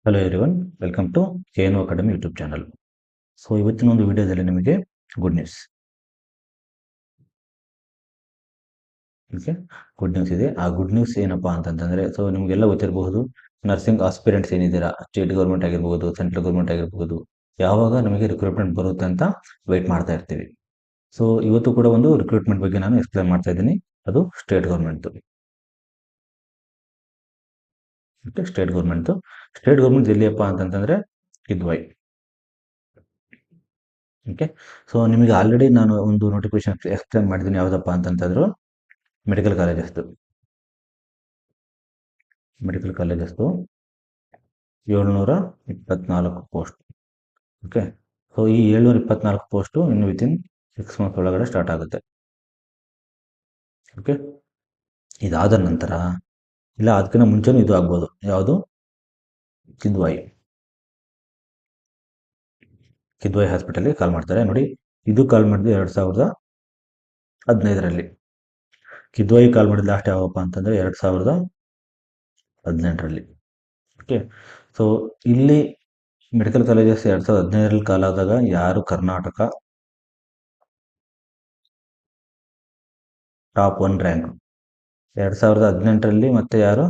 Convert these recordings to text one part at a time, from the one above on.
Hello everyone, welcome to KNO academy YouTube channel. So ಇವತ್ತಿನ ಒಂದು ವಿಡಿಯೋದಲ್ಲಿ ನಿಮಗೆ good news. Okay, good news ಇದೆ. ಆ ಗುಡ್ ನ್ಯೂಸ್ ಏನಪ್ಪಾ ಅಂತಂತಂದ್ರೆ, ಸೊ ನಿಮಗೆಲ್ಲ ಗೊತ್ತಿರಬಹುದು, ನರ್ಸಿಂಗ್ ಆಸ್ಪಿರೆಂಟ್ಸ್ ಏನಿದ್ದೀರಾ, ಸ್ಟೇಟ್ ಗೌರ್ಮೆಂಟ್ ಆಗಿರ್ಬೋದು, ಸೆಂಟ್ರಲ್ ಗೌರ್ಮೆಂಟ್ ಆಗಿರ್ಬೋದು, ಯಾವಾಗ ನಮಗೆ ರಿಕ್ರೂಟ್ಮೆಂಟ್ ಬರುತ್ತೆ ಅಂತ ವೆಯ್ಟ್ ಮಾಡ್ತಾ ಇರ್ತೀವಿ. ಸೊ ಇವತ್ತು ಕೂಡ ಒಂದು ರಿಕ್ರೂಟ್ಮೆಂಟ್ ಬಗ್ಗೆ ನಾನು ಎಕ್ಸ್ಪ್ಲೈನ್ ಮಾಡ್ತಾ ಇದ್ದೀನಿ. ಅದು state government. Okay, state government ಎಲ್ಲಿಯಪ್ಪ ಅಂತಂತಂದ್ರೆ ಕಿದ್ವಾಯ್. ಓಕೆ, ಸೊ ನಿಮಗೆ ಆಲ್ರೆಡಿ ನಾನು ಒಂದು ನೋಟಿಫಿಕೇಶನ್ ಎಕ್ಸ್ಪ್ಲೇನ್ ಮಾಡಿದ್ದೀನಿ. ಯಾವುದಪ್ಪ ಅಂತಂತಂದ್ರು ಮೆಡಿಕಲ್ ಕಾಲೇಜಸ್ದು 724 ಪೋಸ್ಟ್. ಓಕೆ, ಸೊ ಈ 724 ಪೋಸ್ಟು ಇನ್ನು ವಿತಿನ್ 6 ಮಂತ್ಸ್ ಒಳಗಡೆ ಸ್ಟಾರ್ಟ್ ಆಗುತ್ತೆ. ಓಕೆ, ಇದಾದ ನಂತರ ಇಲ್ಲ ಅದಕ್ಕಿಂತ ಮುಂಚೆನೂ ಇದು ಆಗ್ಬೋದು. ಯಾವುದು? ಕಿದ್ವಾಯಿ ಹಾಸ್ಪಿಟಲ್ಗೆ ಕಾಲ್ ಮಾಡ್ತಾರೆ ನೋಡಿ. ಇದು ಕಾಲ್ ಮಾಡಿದ್ದು 2015ರಲ್ಲಿ. ಕಿದ್ವಾಯಿ ಕಾಲ್ ಮಾಡಿದ ಲಾಸ್ಟ್ ಯಾವಪ್ಪ ಅಂತಂದ್ರೆ 2018ರಲ್ಲಿ. ಓಕೆ, ಸೊ ಇಲ್ಲಿ ಮೆಡಿಕಲ್ ಕಾಲೇಜಸ್ 2015ರಲ್ಲಿ ಕಾಲ್ ಆದಾಗ ಯಾರು ಕರ್ನಾಟಕ ಟಾಪ್ 1 ರ್ಯಾಂಕ್, 2018ರಲ್ಲಿ ಮತ್ತೆ ಯಾರು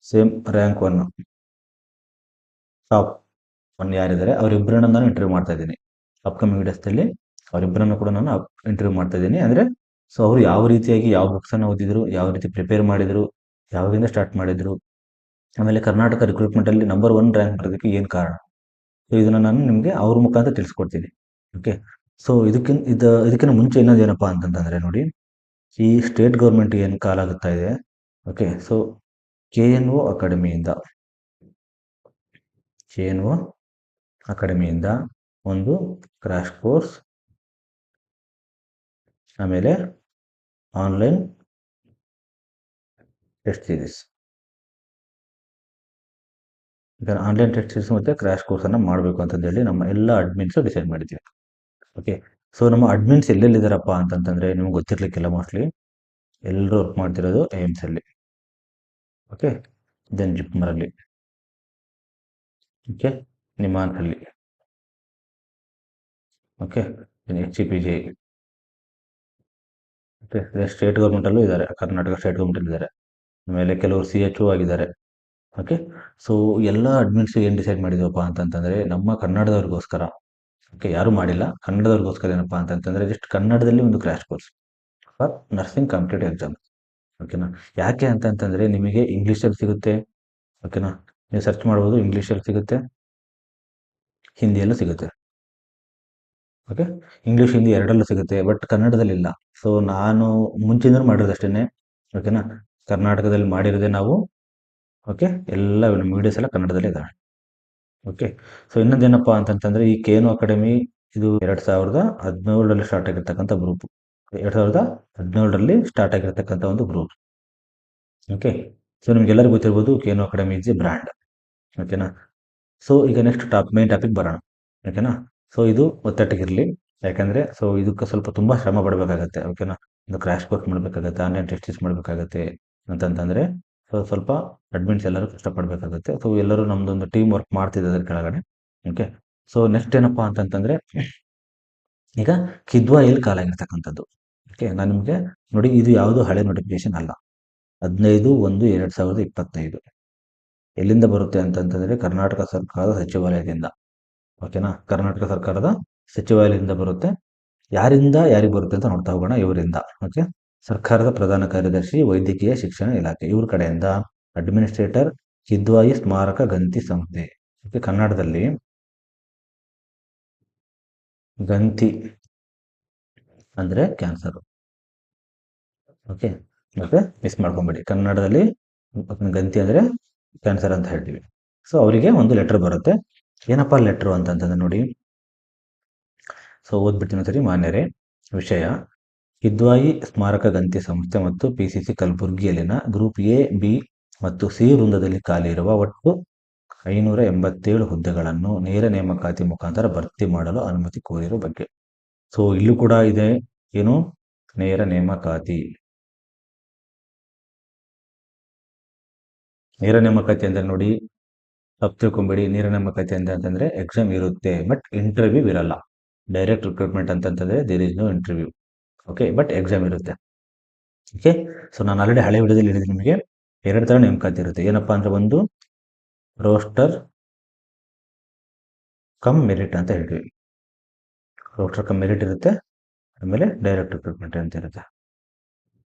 ಸೇಮ್ ರ್ಯಾಂಕ್ 1 ಟಾಪ್ 1 ಯಾರಿದ್ದಾರೆ ಅವರಿಬ್ಬರನ್ನ ನಾನು ಇಂಟರ್ವ್ಯೂ ಮಾಡ್ತಾ ಇದ್ದೀನಿ. ಅಪ್ಕಮಿಂಗ್ ವಿಡಿಯೋಸ್ದಲ್ಲಿ ಅವರಿಬ್ಬರನ್ನು ಕೂಡ ನಾನು ಇಂಟರ್ವ್ಯೂ ಮಾಡ್ತಾ ಇದ್ದೀನಿ. ಅಂದರೆ ಸೊ ಅವರು ಯಾವ ರೀತಿಯಾಗಿ ಯಾವ ಬುಕ್ಸನ್ನು ಓದಿದ್ರು, ಯಾವ ರೀತಿ ಪ್ರಿಪೇರ್ ಮಾಡಿದ್ರು, ಯಾವಾಗಿಂದ ಸ್ಟಾರ್ಟ್ ಮಾಡಿದ್ರು, ಆಮೇಲೆ ಕರ್ನಾಟಕ ರಿಕ್ರೂಟ್ಮೆಂಟಲ್ಲಿ ನಂಬರ್ 1 ರ್ಯಾಂಕ್ ಬರೋದಕ್ಕೆ ಏನು ಕಾರಣ, ಸೊ ಇದನ್ನು ನಾನು ನಿಮಗೆ ಅವ್ರ ಮುಖಾಂತರ ತಿಳಿಸ್ಕೊಡ್ತೀನಿ. ಓಕೆ, ಸೊ ಇದಕ್ಕಿಂತ ಮುಂಚೆ ಇನ್ನೊಂದು ಏನಪ್ಪ ಅಂತಂತಂದರೆ ನೋಡಿ, ಈ ಸ್ಟೇಟ್ ಗೌರ್ಮೆಂಟ್ ಏನು ಕಾಲಾಗುತ್ತಾ ಇದೆ. ಓಕೆ, ಸೊ KNO ಅಕಾಡೆಮಿಯಿಂದ ಒಂದು ಕ್ರ್ಯಾಶ್ ಕೋರ್ಸ್, ಆಮೇಲೆ online test series, online test series ಮತ್ತು ಕ್ರ್ಯಾಶ್ ಕೋರ್ಸನ್ನು ಮಾಡಬೇಕು ಅಂತಂದೇಳಿ ನಮ್ಮ ಎಲ್ಲ ಅಡ್ಮಿನ್ಸು ಡಿಸೈಡ್ ಮಾಡಿದ್ದೀವಿ. ಓಕೆ, ಸೊ ನಮ್ಮ ಅಡ್ಮಿನ್ಸ್ ಎಲ್ಲೆಲ್ಲಿದ್ದಾರಪ್ಪ ಅಂತಂತಂದರೆ ನಿಮ್ಗೆ ಗೊತ್ತಿರಲಿಕ್ಕಿಲ್ಲ. ಮೋಸ್ಟ್ಲಿ ಎಲ್ಲರೂ ವರ್ಕ್ ಮಾಡ್ತಿರೋದು AIIMSಲ್ಲಿ. ಓಕೆ, ದೆನ್ ಜಿಪ್ಮರಲ್ಲಿ, ಓಕೆ, ನಿಮಾನ್ಸಲ್ಲಿ, okay, then HCPJ, okay, state ಗೌರ್ಮೆಂಟಲ್ಲೂ ಇದ್ದಾರೆ, ಕರ್ನಾಟಕ ಸ್ಟೇಟ್ ಗೌರ್ಮೆಂಟಲ್ಲಿ ಇದ್ದಾರೆ. ಆಮೇಲೆ ಕೆಲವರು CHO ಆಗಿದ್ದಾರೆ. ಓಕೆ, ಸೊ ಎಲ್ಲ ಅಡ್ಮಿನ್ಸ್ ಏನು ಡಿಸೈಡ್ ಮಾಡಿದ್ವಪ್ಪ ಅಂತಂತಂದರೆ ನಮ್ಮ ಕನ್ನಡದವ್ರಿಗೋಸ್ಕರ, ಓಕೆ, ಯಾರೂ ಮಾಡಿಲ್ಲ, ಕನ್ನಡದವ್ರಿಗೋಸ್ಕರ ಏನಪ್ಪ ಅಂತಂತಂದರೆ ಜಸ್ಟ್ ಕನ್ನಡದಲ್ಲಿ ಒಂದು crash course for nursing competitive exam. ಓಕೆನಾ, ಯಾಕೆ ಅಂತಂತಂದರೆ ನಿಮಗೆ ಇಂಗ್ಲೀಷಲ್ಲಿ ಸಿಗುತ್ತೆ. ಓಕೆನಾ, ನೀವು ಸರ್ಚ್ ಮಾಡ್ಬೋದು, ಇಂಗ್ಲೀಷಲ್ಲಿ ಸಿಗುತ್ತೆ, ಹಿಂದಿಯಲ್ಲೂ ಸಿಗುತ್ತೆ. ಓಕೆ, ಇಂಗ್ಲೀಷ್ ಹಿಂದಿ ಎರಡಲ್ಲೂ ಸಿಗುತ್ತೆ, ಬಟ್ ಕನ್ನಡದಲ್ಲಿ ಇಲ್ಲ. ಸೊ ನಾನು ಮುಂಚಿಂದಲೂ ಮಾಡಿರೋದಷ್ಟೇ. ಓಕೆನಾ, ಕರ್ನಾಟಕದಲ್ಲಿ ಮಾಡಿರೋದೇ ನಾವು. ಓಕೆ, ಎಲ್ಲ ನಮ್ಮ ವೀಡಿಯೋಸ್ ಎಲ್ಲ ಕನ್ನಡದಲ್ಲೇ ಇದ್ದಾವೆ. ಓಕೆ, ಸೊ ಇನ್ನೊಂದೇನಪ್ಪ ಅಂತಂತಂದರೆ ಈ KNO ಅಕಾಡೆಮಿ ಇದು 2017ರಲ್ಲಿ ಸ್ಟಾರ್ಟ್ ಆಗಿರ್ತಕ್ಕಂಥ ಗ್ರೂಪ್. 2017ರಲ್ಲಿ ಸ್ಟಾರ್ಟ್ ಆಗಿರ್ತಕ್ಕಂಥ ಒಂದು ಗ್ರೂಪ್. ಓಕೆ, ಸೊ ನಿಮ್ಗೆಲ್ಲರಿಗೂ ಗೊತ್ತಿರ್ಬೋದು KNO academy is A brand. ಓಕೆನಾ, ಸೊ ಈಗ ನೆಕ್ಸ್ಟ್ ಮೇನ್ ಟಾಪಿಕ್ ಬರೋಣ. ಓಕೆನಾ, ಸೊ ಇದು ಒತ್ತಟ್ಟಿಗಿರಲಿ, ಯಾಕಂದರೆ ಸೊ ಇದಕ್ಕೆ ಸ್ವಲ್ಪ ತುಂಬ ಶ್ರಮ ಪಡಬೇಕಾಗತ್ತೆ. ಓಕೆನಾ, ಒಂದು ಕ್ರ್ಯಾಶ್ ಕೋರ್ಸ್ ಮಾಡಬೇಕಾಗತ್ತೆ, ಆನ್ಲೈನ್ ಟೆಸ್ಟಿಸ್ ಮಾಡಬೇಕಾಗತ್ತೆ ಅಂತಂತಂದರೆ ಸೊ ಸ್ವಲ್ಪ ಅಡ್ಮಿನ್ಸ್ ಎಲ್ಲರೂ ಕಷ್ಟಪಡಬೇಕಾಗುತ್ತೆ. ಸೊ ಎಲ್ಲರೂ ನಮ್ಮದೊಂದು ಟೀಮ್ ವರ್ಕ್ ಮಾಡ್ತಿದ್ದಾರೆ ಕೆಳಗಡೆ. ಓಕೆ, ಸೊ ನೆಕ್ಸ್ಟ್ ಏನಪ್ಪ ಅಂತಂತಂದರೆ ಈಗ ಕಿದ್ವಾಯಲ್ಲಿ ಕಾಲಾಗಿರ್ತಕ್ಕಂಥದ್ದು. ಓಕೆ, ನಾನು ನಿಮಗೆ ನೋಡಿ, ಇದು ಯಾವುದು ಹಳೆ ನೋಟಿಫಿಕೇಶನ್ ಅಲ್ಲ. 15/1/2025 ಎಲ್ಲಿಂದ ಬರುತ್ತೆ ಅಂತಂತಂದರೆ ಕರ್ನಾಟಕ ಸರ್ಕಾರದ ಸಚಿವಾಲಯದಿಂದ. ಓಕೆನಾ, ಕರ್ನಾಟಕ ಸರ್ಕಾರದ ಸಚಿವಾಲಯದಿಂದ ಬರುತ್ತೆ. ಯಾರಿಂದ ಯಾರಿಗೆ ಬರುತ್ತೆ ಅಂತ ನೋಡ್ತಾ ಹೋಗೋಣ. ಇವರಿಂದ, ಓಕೆ, ಸರ್ಕಾರದ ಪ್ರಧಾನ ಕಾರ್ಯದರ್ಶಿ ವೈದ್ಯಕೀಯ ಶಿಕ್ಷಣ ಇಲಾಖೆ, ಇವ್ರ ಕಡೆಯಿಂದ ಅಡ್ಮಿನಿಸ್ಟ್ರೇಟರ್ ಕಿದ್ವಾಯಿ ಸ್ಮಾರಕ ಗಂತಿ ಸಂಸ್ಥೆ. ಓಕೆ, ಕನ್ನಡದಲ್ಲಿ ಗಂತಿ ಅಂದರೆ ಕ್ಯಾನ್ಸರ್. ಓಕೆ, ಮತ್ತೆ ಮಿಸ್ ಮಾಡ್ಕೊಂಬೇಡಿ, ಕನ್ನಡದಲ್ಲಿ ಗಂತಿ ಅಂದರೆ ಕ್ಯಾನ್ಸರ್ ಅಂತ ಹೇಳ್ತೀವಿ. ಸೊ ಅವರಿಗೆ ಒಂದು ಲೆಟರ್ ಬರುತ್ತೆ. ಏನಪ್ಪ ಲೆಟ್ರು ಅಂತಂತಂದ್ರೆ ನೋಡಿ, ಸೊ ಓದ್ಬಿಡ್ತೀನಿ ಸರಿ. ಮಾನ್ಯರೇ, ವಿಷಯ: ಕಿದ್ವಾಯಿ ಸ್ಮಾರಕ ಗಂತಿ ಸಂಸ್ಥೆ ಮತ್ತು PCC ಕಲಬುರಗಿಯಲ್ಲಿನ ಗ್ರೂಪ್ A, B ಮತ್ತು C ವೃಂದದಲ್ಲಿ ಖಾಲಿ ಇರುವ ಒಟ್ಟು 587 ಹುದ್ದೆಗಳನ್ನು ನೇರ ನೇಮಕಾತಿ ಮುಖಾಂತರ ಭರ್ತಿ ಮಾಡಲು ಅನುಮತಿ ಕೋರಿರುವ ಬಗ್ಗೆ. ಸೊ ಇಲ್ಲೂ ಕೂಡ ಇದೆ ಏನು, ನೇರ ನೇಮಕಾತಿ. ನೇರ ನೇಮಕಾತಿ ಅಂದರೆ ನೋಡಿ, ತಪ್ಪು ತಿಳ್ಕೊಂಬೇಡಿ, ನೇರ ನೇಮಕಾತಿ ಅಂತಂದರೆ ಎಕ್ಸಾಮ್ ಇರುತ್ತೆ ಬಟ್ ಇಂಟರ್ವ್ಯೂ ಇರಲ್ಲ. ಡೈರೆಕ್ಟ್ ರಿಕ್ರೂಟ್ಮೆಂಟ್ ಅಂತಂತಂದರೆ there is no interview. Okay, but exam ಇರುತ್ತೆ. ಓಕೆ, ಸೊ ನಾನು ಆಲ್ರೆಡಿ ಹಳೆ ವಿಡಿಯೋದಲ್ಲಿ ಹೇಳಿದ್ದೀನಿ ನಿಮಗೆ 2 ಥರ ನೇಮಕಾತಿ ಇರುತ್ತೆ. ಏನಪ್ಪ ಅಂದರೆ ಒಂದು ರೋಸ್ಟರ್ ಕಮ್ ಮೆರಿಟ್ ಅಂತ ಹೇಳ್ತೀವಿ. ರೋಸ್ಟರ್ ಕಮ್ ಮೆರಿಟ್ ಇರುತ್ತೆ, ಆಮೇಲೆ ಡೈರೆಕ್ಟ್ ರಿಕ್ರೂಟ್ಮೆಂಟ್ ಅಂತ ಇರುತ್ತೆ.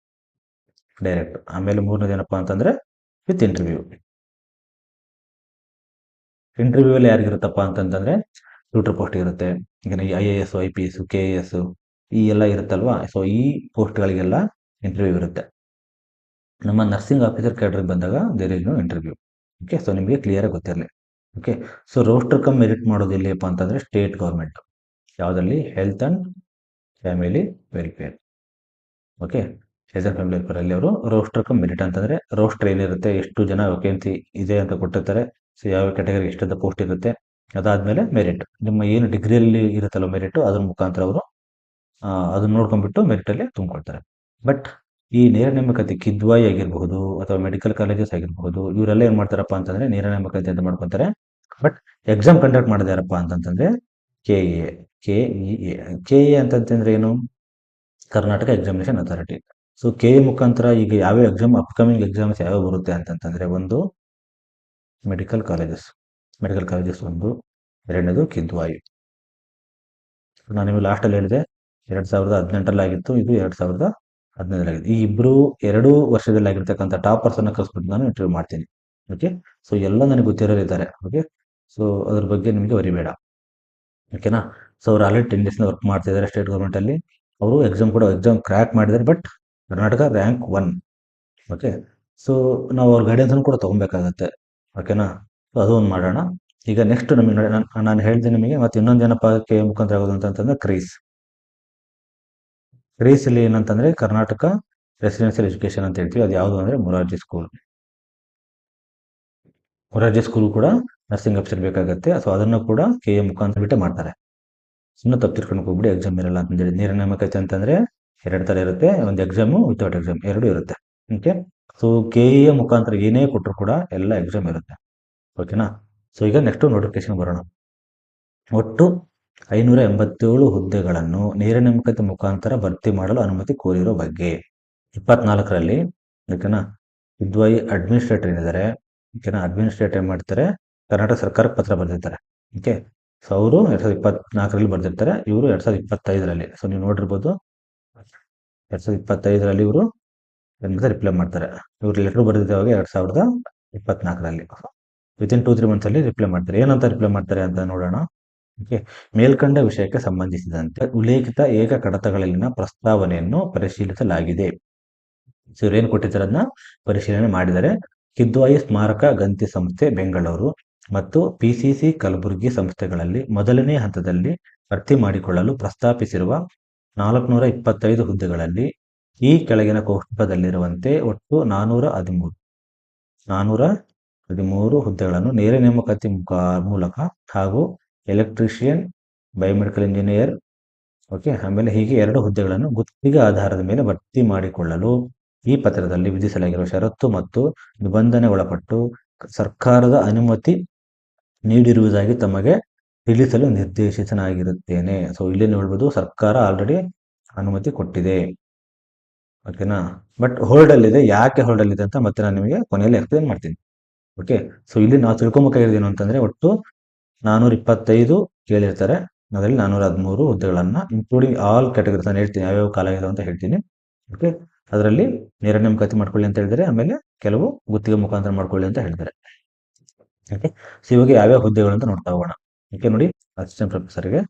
ಡೈರೆಕ್ಟ್. ಆಮೇಲೆ ಮೂರನೇದು ಏನಪ್ಪ ಅಂತಂದರೆ ವಿತ್ ಇಂಟರ್ವ್ಯೂ. ಇಂಟರ್ವ್ಯೂವಲ್ಲಿ ಯಾರಿಗಿರುತ್ತಪ್ಪ ಅಂತಂತಂದರೆ ಟ್ಯೂಟರ್ ಪೋಸ್ಟ್ ಇರುತ್ತೆ. ಈಗ IAS, IPS, KAS ಈ ಎಲ್ಲ ಇರುತ್ತಲ್ವಾ. ಸೊ ಈ ಪೋಸ್ಟ್ಗಳಿಗೆಲ್ಲ ಇಂಟರ್ವ್ಯೂ ಇರುತ್ತೆ. ನಮ್ಮ ನರ್ಸಿಂಗ್ ಆಫೀಸರ್ ಕ್ಯಾಡ್ರಿಗೆ ಬಂದಾಗ there is no interview. Okay, so ನಿಮಗೆ ಕ್ಲಿಯರಾಗಿ ಗೊತ್ತಿರಲಿ. Okay, so roster cum merit ಮಾಡೋದು ಎಲ್ಲಿಯಪ್ಪ ಅಂತಂದರೆ ಸ್ಟೇಟ್ ಗೌರ್ಮೆಂಟ್. ಯಾವುದರಲ್ಲಿ? Health and family welfare. Okay, health and family ವೆಲ್ಫೇರಲ್ಲಿ ಅವರು ರೋಸ್ಟರ್ ಕಮ್ ಮೆರಿಟ್ ಅಂತಂದರೆ ರೋಸ್ಟರ್ ಏನಿರುತ್ತೆ, ಎಷ್ಟು ಜನ ವೇಕೆನ್ಸಿ ಇದೆ ಅಂತ ಕೊಟ್ಟಿರ್ತಾರೆ. ಸೊ ಯಾವ ಕ್ಯಾಟಗರಿ ಎಷ್ಟಂತ ಪೋಸ್ಟ್ ಇರುತ್ತೆ. ಅದಾದಮೇಲೆ ಮೆರಿಟ್, ನಿಮ್ಮ ಏನು ಡಿಗ್ರಿಯಲ್ಲಿ ಇರುತ್ತಲ್ಲ ಮೆರಿಟು, ಅದ್ರ ಮುಖಾಂತರ ಅವರು ಅದನ್ನ ನೋಡ್ಕೊಂಡ್ಬಿಟ್ಟು ಮೆರಿಟಲ್ಲಿ ತುಂಬಿಕೊಳ್ತಾರೆ. ಬಟ್ ಈ ನೇರ ನೇಮಕಾತಿ ಕಿದ್ವಾಯಿ ಆಗಿರಬಹುದು ಅಥವಾ ಮೆಡಿಕಲ್ ಕಾಲೇಜಸ್ ಆಗಿರಬಹುದು, ಇವರೆಲ್ಲ ಏನು ಮಾಡ್ತಾರಪ್ಪ ಅಂತಂದರೆ ನೇರ ನೇಮಕಾತಿ ಅಂತ ಮಾಡ್ಕೊತಾರೆ. ಬಟ್ ಎಕ್ಸಾಮ್ ಕಂಡಕ್ಟ್ ಮಾಡೋದು ಯಾರಪ್ಪ ಅಂತಂತಂದರೆ KE ಅಂತಂತಂದರೆ ಏನು? Karnataka examination authority. So KE ಮುಖಾಂತರ ಈಗ ಯಾವ್ಯಾವ ಎಕ್ಸಾಮ್ ಅಪ್ಕಮಿಂಗ್ ಎಕ್ಸಾಮ್ಸ್ ಯಾವ್ಯಾವ ಬರುತ್ತೆ ಅಂತಂತಂದರೆ ಒಂದು ಮೆಡಿಕಲ್ ಕಾಲೇಜಸ್ ಒಂದು, ಎರಡನೇದು ಕಿದ್ವಾಯಿ. ನಾನು ನಿಮಗೆ ಲಾಸ್ಟಲ್ಲಿ ಹೇಳಿದೆ 2018ರಲ್ಲಿ ಆಗಿತ್ತು, ಇದು 2015ರಲ್ಲಿ ಆಗಿದೆ. ಈ ಇಬ್ಬರು 2 ವರ್ಷದಲ್ಲಿ ಆಗಿರ್ತಕ್ಕಂಥ ಟಾಪರ್ಸನ್ನು ಕಳಿಸ್ಬಿಟ್ಟು ನಾನು ಇಂಟರ್ವ್ಯೂ ಮಾಡ್ತೀನಿ. ಓಕೆ, ಸೊ ಎಲ್ಲ ನನಗೆ ಗೊತ್ತಿರೋರಿದ್ದಾರೆ. ಓಕೆ, ಸೊ ಅದ್ರ ಬಗ್ಗೆ ನಿಮಗೆ ವರಿಬೇಡ. ಓಕೆನಾ. ಸೊ ಅವ್ರು ಆಲ್ರೆಡಿ 10 ಡೇಸ್ನ ವರ್ಕ್ ಮಾಡ್ತಿದ್ದಾರೆ ಸ್ಟೇಟ್ ಗೌರ್ಮೆಂಟಲ್ಲಿ. ಅವರು ಎಕ್ಸಾಮ್ ಕ್ರ್ಯಾಕ್ ಮಾಡಿದ್ದಾರೆ, but Karnataka rank 1. Okay, so ನಾವು ಅವ್ರ ಗೈಡೆನ್ಸನ್ನು ಕೂಡ ತೊಗೊಬೇಕಾಗತ್ತೆ. ಓಕೆನಾ. ಸೊ ಅದು ಒಂದು ಮಾಡೋಣ. ಈಗ ನೆಕ್ಸ್ಟ್ ನಮಗೆ ನಾನು ಹೇಳ್ತೀನಿ ನಿಮಗೆ. ಮತ್ತು ಇನ್ನೊಂದು ಏನಪ್ಪ KE ಮುಖಾಂತರ ಆಗೋದು ಅಂತಂತಂದರೆ ಕ್ರೀಸಲ್ಲಿ ಏನಂತಂದರೆ ಕರ್ನಾಟಕ ರೆಸಿಡೆನ್ಷಿಯಲ್ ಎಜುಕೇಷನ್ ಅಂತ ಹೇಳ್ತೀವಿ. ಅದು ಯಾವುದು ಅಂದರೆ ಮೊರಾರ್ಜಿ ಸ್ಕೂಲ್ ಕೂಡ ನರ್ಸಿಂಗ್ ಆಫೀಸರ್ ಬೇಕಾಗುತ್ತೆ. ಸೊ ಅದನ್ನು ಕೂಡ KE ಮುಖಾಂತರ ಬಿಟ್ಟೆ ಮಾಡ್ತಾರೆ. ಸುಮ್ಮನೆ ತಪ್ಪು ತಿಳ್ಕೊಂಡು ಹೋಗ್ಬಿಡಿ, ಎಕ್ಸಾಮ್ ಇರಲ್ಲ ಅಂತಂದೇಳಿ. ನೇರ ನೇಮಕಾತಿ ಅಂತಂದರೆ 2 ಥರ ಇರುತ್ತೆ, ಒಂದು ಎಕ್ಸಾಮು ವಿತೌಟ್ ಎಕ್ಸಾಮ್, 2 ಇರುತ್ತೆ. ಓಕೆ, ಸೊ KE ಮುಖಾಂತರ ಏನೇ ಕೊಟ್ಟರು ಕೂಡ ಎಲ್ಲ ಎಕ್ಸಾಮ್ ಇರುತ್ತೆ. ಓಕೆನಾ. ಸೊ ಈಗ ನೆಕ್ಸ್ಟು ನೋಟಿಫಿಕೇಶನ್ ಬರೋಣ. ಒಟ್ಟು 587 ಹುದ್ದೆಗಳನ್ನು ನೇರ ನೇಮಕಾತಿ ಮುಖಾಂತರ ಭರ್ತಿ ಮಾಡಲು ಅನುಮತಿ ಕೋರಿರೋ ಬಗ್ಗೆ 24ರಲ್ಲಿ. ಓಕೆನಾ. ಕಿದ್ವಾಯಿ ಅಡ್ಮಿನಿಸ್ಟ್ರೇಟರ್ ಏನಿದ್ದಾರೆ, ಓಕೆನಾ, ಅಡ್ಮಿನಿಸ್ಟ್ರೇಟರ್ ಏನು ಮಾಡ್ತಾರೆ, ಕರ್ನಾಟಕ ಸರ್ಕಾರಕ್ಕೆ ಪತ್ರ ಬರೆದಿರ್ತಾರೆ. ಓಕೆ, ಸೊ ಅವರು 2024ರಲ್ಲಿ ಬರೆದಿರ್ತಾರೆ, ಇವರು 2025ರಲ್ಲಿ. ಸೊ ನೀವು ನೋಡಿರ್ಬೋದು 2025ರಲ್ಲಿ ಇವರು ರಿಪ್ಲೈ ಮಾಡ್ತಾರೆ. ಇವರು ಲೆಟರ್ ಬರೆದಿದ್ದಾವಾಗ 2024ರಲ್ಲಿ. ವಿತಿನ್ 2-3 ಮಂತ್ಸಲ್ಲಿ ರಿಪ್ಲೈ ಮಾಡ್ತಾರೆ. ಏನಂತ ರಿಪ್ಲೈ ಮಾಡ್ತಾರೆ ಅಂತ ನೋಡೋಣ. ಓಕೆ, ಮೇಲ್ಕಂಡ ವಿಷಯಕ್ಕೆ ಸಂಬಂಧಿಸಿದಂತೆ ಉಲ್ಲೇಖಿತ ಏಕ ಕಡತಗಳಲ್ಲಿನ ಪ್ರಸ್ತಾವನೆಯನ್ನು ಪರಿಶೀಲಿಸಲಾಗಿದೆ. ಸೊ ಇವ್ರೇನು ಕೊಟ್ಟಿದ್ದಾರೆ ಅದನ್ನ ಪರಿಶೀಲನೆ ಮಾಡಿದರೆ ಕಿದ್ವಾಯಿ ಸ್ಮಾರಕ ಗಂತಿ ಸಂಸ್ಥೆ ಬೆಂಗಳೂರು ಮತ್ತು PCC ಕಲಬುರಗಿ ಸಂಸ್ಥೆಗಳಲ್ಲಿ ಮೊದಲನೇ ಹಂತದಲ್ಲಿ ಭರ್ತಿ ಮಾಡಿಕೊಳ್ಳಲು ಪ್ರಸ್ತಾಪಿಸಿರುವ 425 ಹುದ್ದೆಗಳಲ್ಲಿ ಈ ಕೆಳಗಿನ ಕೋಷ್ಟಕದಲ್ಲಿರುವಂತೆ ಒಟ್ಟು 413 ಹುದ್ದೆಗಳನ್ನು ನೇರ ನೇಮಕಾತಿ ಮೂಲಕ ಹಾಗೂ ಎಲೆಕ್ಟ್ರಿಷಿಯನ್, ಬಯೋಮೆಡಿಕಲ್ ಇಂಜಿನಿಯರ್, ಓಕೆ, ಆಮೇಲೆ ಹೀಗೆ 2 ಹುದ್ದೆಗಳನ್ನು ಗುತ್ತಿಗೆ ಆಧಾರದ ಮೇಲೆ ಭರ್ತಿ ಮಾಡಿಕೊಳ್ಳಲು ಈ ಪತ್ರದಲ್ಲಿ ವಿಧಿಸಲಾಗಿರುವ ಷರತ್ತು ಮತ್ತು ನಿಬಂಧನೆಗೊಳಪಟ್ಟು ಸರ್ಕಾರದ ಅನುಮತಿ ನೀಡಿರುವುದಾಗಿ ತಮಗೆ ತಿಳಿಸಲು ನಿರ್ದೇಶಿತನಾಗಿರುತ್ತೇನೆ. ಸೊ ಇಲ್ಲಿ ನೋಡ್ಬೋದು ಸರ್ಕಾರ ಆಲ್ರೆಡಿ ಅನುಮತಿ ಕೊಟ್ಟಿದೆ. ಓಕೆನಾ. ಬಟ್ ಹೋಲ್ಡಲ್ಲಿದೆ. ಯಾಕೆ ಹೋಲ್ಡಲ್ಲಿದೆ ಅಂತ ಮತ್ತೆ ನಾನು ನಿಮಗೆ ಕೊನೆಯಲ್ಲಿ ಎಕ್ಸ್ಪ್ಲೇನ್ ಮಾಡ್ತೀನಿ. ಓಕೆ, ಸೊ ಇಲ್ಲಿ ನಾವು ತಿಳ್ಕೊಬೇಕಾಗಿರೋದೇನು ಅಂತಂದರೆ ಒಟ್ಟು 425 ಕೇಳಿರ್ತಾರೆ. ಅದರಲ್ಲಿ 413 ಹುದ್ದೆಗಳನ್ನು ಇನ್ಕ್ಲೂಡಿಂಗ್ ಆಲ್ ಕ್ಯಾಟಗರೀಸ್ ನಾನು ಹೇಳ್ತೀನಿ, ಯಾವ್ಯಾವ ಕಾಲಾಗಿದೆ ಅಂತ ಹೇಳ್ತೀನಿ. ಓಕೆ, ಅದರಲ್ಲಿ ನೇರ ನೇಮಕಾತಿ ಮಾಡ್ಕೊಳ್ಳಿ ಅಂತ ಹೇಳಿದರೆ, ಆಮೇಲೆ ಕೆಲವು ಗುತ್ತಿಗೆ ಮುಖಾಂತರ ಮಾಡ್ಕೊಳ್ಳಿ ಅಂತ ಹೇಳ್ತಾರೆ. ಓಕೆ, ಸೊ ಇವಾಗ ಯಾವ್ಯಾವ ಹುದ್ದೆಗಳು ಅಂತ ನೋಡ್ತಾ ಹೋಗೋಣ. ಓಕೆ, ನೋಡಿ, ಅಸಿಸ್ಟೆಂಟ್ ಪ್ರೊಫೆಸರ್ಗೆ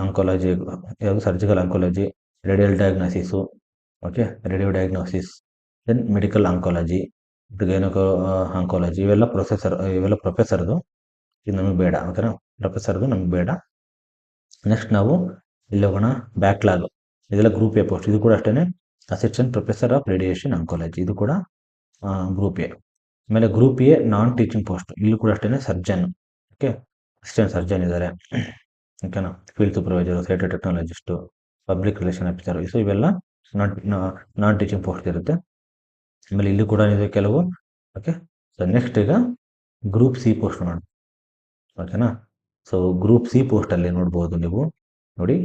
ಆಂಕಾಲಜಿ, ಯಾವುದು surgical oncology, radial diagnosis, okay, radio diagnosis, then medical oncology, gyneco oncology, ಇವೆಲ್ಲ ಪ್ರೊಫೆಸರ್ದು. ಇದು ನಮಗೆ ಬೇಡ. ಓಕೆನಾ, ಪ್ರೊಫೆಸರ್ದು ನಮಗೆ ಬೇಡ. ನೆಕ್ಸ್ಟ್ ನಾವು ಇಲ್ಲಿ ಹೋಗೋಣ. ಬ್ಯಾಕ್ಲಾಗ್, ಇದೆಲ್ಲ ಗ್ರೂಪ್ ಎ ಪೋಸ್ಟ್. ಇದು ಕೂಡ ಅಷ್ಟೇ assistant professor of radiation oncology, ಇದು ಕೂಡ ಗ್ರೂಪ್ ಎ. ಆಮೇಲೆ group A non teaching post, ಇಲ್ಲೂ ಕೂಡ ಅಷ್ಟೇ ಸರ್ಜನ್. ಓಕೆ, ಅಸಿಸ್ಟೆಂಟ್ ಸರ್ಜನ್ ಇದ್ದಾರೆ. ಓಕೆನಾ, field supervisor, cyto technologist, public relation officer. So ಇವೆಲ್ಲ ನಾನ್ ಟೀಚಿಂಗ್ ಪೋಸ್ಟ್ ಇರುತ್ತೆ. ಆಮೇಲೆ ಇಲ್ಲಿ ಕೂಡ ಇದೆ ಕೆಲವು. ಓಕೆ, ಸೊ ನೆಕ್ಸ್ಟ್ ಈಗ ಗ್ರೂಪ್ ಸಿ ಪೋಸ್ಟ್ ನೋಡೋಣ. ಓಕೆನಾ. ಸೊ ಗ್ರೂಪ್ ಸಿ ಪೋಸ್ಟಲ್ಲಿ ನೋಡ್ಬೋದು ನೀವು, ನೋಡಿ,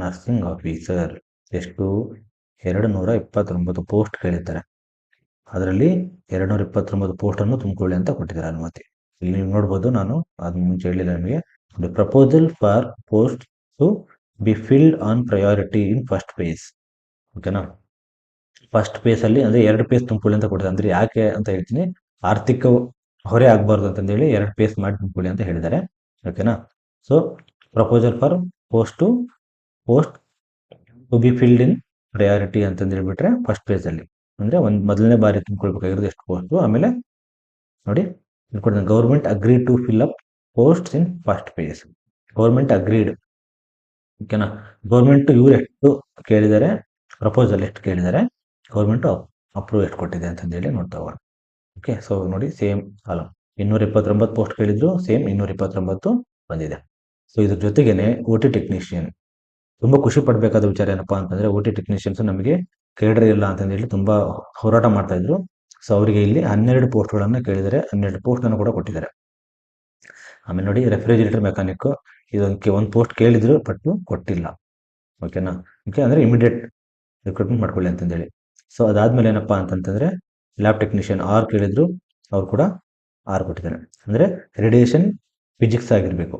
ನರ್ಸಿಂಗ್ ಆಫೀಸರ್ ಎಷ್ಟು 229 ಪೋಸ್ಟ್ ಕೇಳಿದ್ದಾರೆ. ಅದರಲ್ಲಿ 229 ಪೋಸ್ಟನ್ನು ತುಂಬಿಕೊಳ್ಳಿ ಅಂತ ಕೊಟ್ಟಿದ್ದಾರೆ ಅನುಮತಿ. ಇಲ್ಲಿ ನೀವು ನೋಡ್ಬೋದು, ನಾನು ಅದು ಮುಂಚೆ ಹೇಳಿಲ್ಲ ನಿಮಗೆ, the proposal for post to be filled on priority in first phase. ಓಕೆನಾ. ಫಸ್ಟ್ ಪೇಸಲ್ಲಿ ಅಂದರೆ 2 ಪೇಸ್ ತುಂಬಿಕೊಳ್ಳಿ ಅಂತ ಕೊಟ್ಟಿದ್ದಾರೆ. ಅಂದರೆ ಯಾಕೆ ಅಂತ ಹೇಳ್ತೀನಿ, ಆರ್ಥಿಕ ಹೊರೆ ಆಗಬಾರ್ದು ಅಂತಂದೇಳಿ 2 ಪೇಸ್ ಮಾಡಿ ತುಂಬಿಕೊಳ್ಳಿ ಅಂತ ಹೇಳಿದ್ದಾರೆ. ಓಕೆನಾ. So proposal for post to be filled in priority ಅಂತಂದು ಹೇಳ್ಬಿಟ್ರೆ ಫಸ್ಟ್ ಪೇಜಲ್ಲಿ ಅಂದರೆ ಮೊದಲನೇ ಬಾರಿ ತುಂಬಿಕೊಳ್ಬೇಕಾಗಿರೋದು ಎಷ್ಟು ಪೋಸ್ಟು. ಆಮೇಲೆ ನೋಡಿ ಕೊಡ್ತೀನಿ, government agreed to fill up post in first page. Government agreed. ಓಕೆನಾ. ಗೌರ್ಮೆಂಟ್ ಇವ್ರು ಎಷ್ಟು ಕೇಳಿದ್ದಾರೆ, ಪ್ರಪೋಸಲ್ ಎಷ್ಟು ಕೇಳಿದ್ದಾರೆ, ಗೌರ್ಮೆಂಟ್ ಅಪ್ರೂವ್ ಎಷ್ಟು ಕೊಟ್ಟಿದೆ ಅಂತಂದೇಳಿ ನೋಡ್ತಾ ಹೋಗೋಣ. ಓಕೆ. ಸೊ ನೋಡಿ, ಸೇಮ್ ಕಾಲಮ್ 229 ಪೋಸ್ಟ್ ಕೇಳಿದ್ರು, ಸೇಮ್ 229 ಬಂದಿದೆ. ಸೊ ಇದ್ರ ಜೊತೆಗೇನೆ OT ಟೆಕ್ನಿಷಿಯನ್, ತುಂಬ ಖುಷಿ ಪಡಬೇಕಾದ ವಿಚಾರ ಏನಪ್ಪಾ ಅಂತಂದರೆ, OT ಟೆಕ್ನಿಷಿಯನ್ಸ್ ನಮಗೆ ಕೇಳ್ರೆ ಇಲ್ಲ ಅಂತಂದೇಳಿ ತುಂಬ ಹೋರಾಟ ಮಾಡ್ತಾ ಇದ್ರು. ಸೊ ಅವರಿಗೆ ಇಲ್ಲಿ 12 ಪೋಸ್ಟ್ಗಳನ್ನು ಕೇಳಿದರೆ, 12 ಪೋಸ್ಟನ್ನು ಕೂಡ ಕೊಟ್ಟಿದ್ದಾರೆ. ಆಮೇಲೆ ನೋಡಿ, ರೆಫ್ರಿಜರೇಟರ್ ಮೆಕ್ಯಾನಿಕ್, ಇದಕ್ಕೆ ಒಂದು ಪೋಸ್ಟ್ ಕೇಳಿದ್ರು ಬಟ್ ಕೊಟ್ಟಿಲ್ಲ. ಓಕೆನಾ. ಓಕೆ, ಅಂದರೆ ಇಮಿಡಿಯೇಟ್ ರಿಕ್ರೂಟ್ಮೆಂಟ್ ಮಾಡ್ಕೊಳ್ಳಿ ಅಂತಂದೇಳಿ. ಸೊ ಅದಾದಮೇಲೆ ಏನಪ್ಪ ಅಂತಂತಂದರೆ, ಲ್ಯಾಬ್ ಟೆಕ್ನಿಷಿಯನ್ 6 ಕೇಳಿದ್ರು, ಅವ್ರು ಕೂಡ 6 ಕೊಟ್ಟಿದ್ದಾರೆ. ಅಂದರೆ ರೇಡಿಯೇಷನ್ ಫಿಸಿಕ್ಸ್ ಆಗಿರಬೇಕು.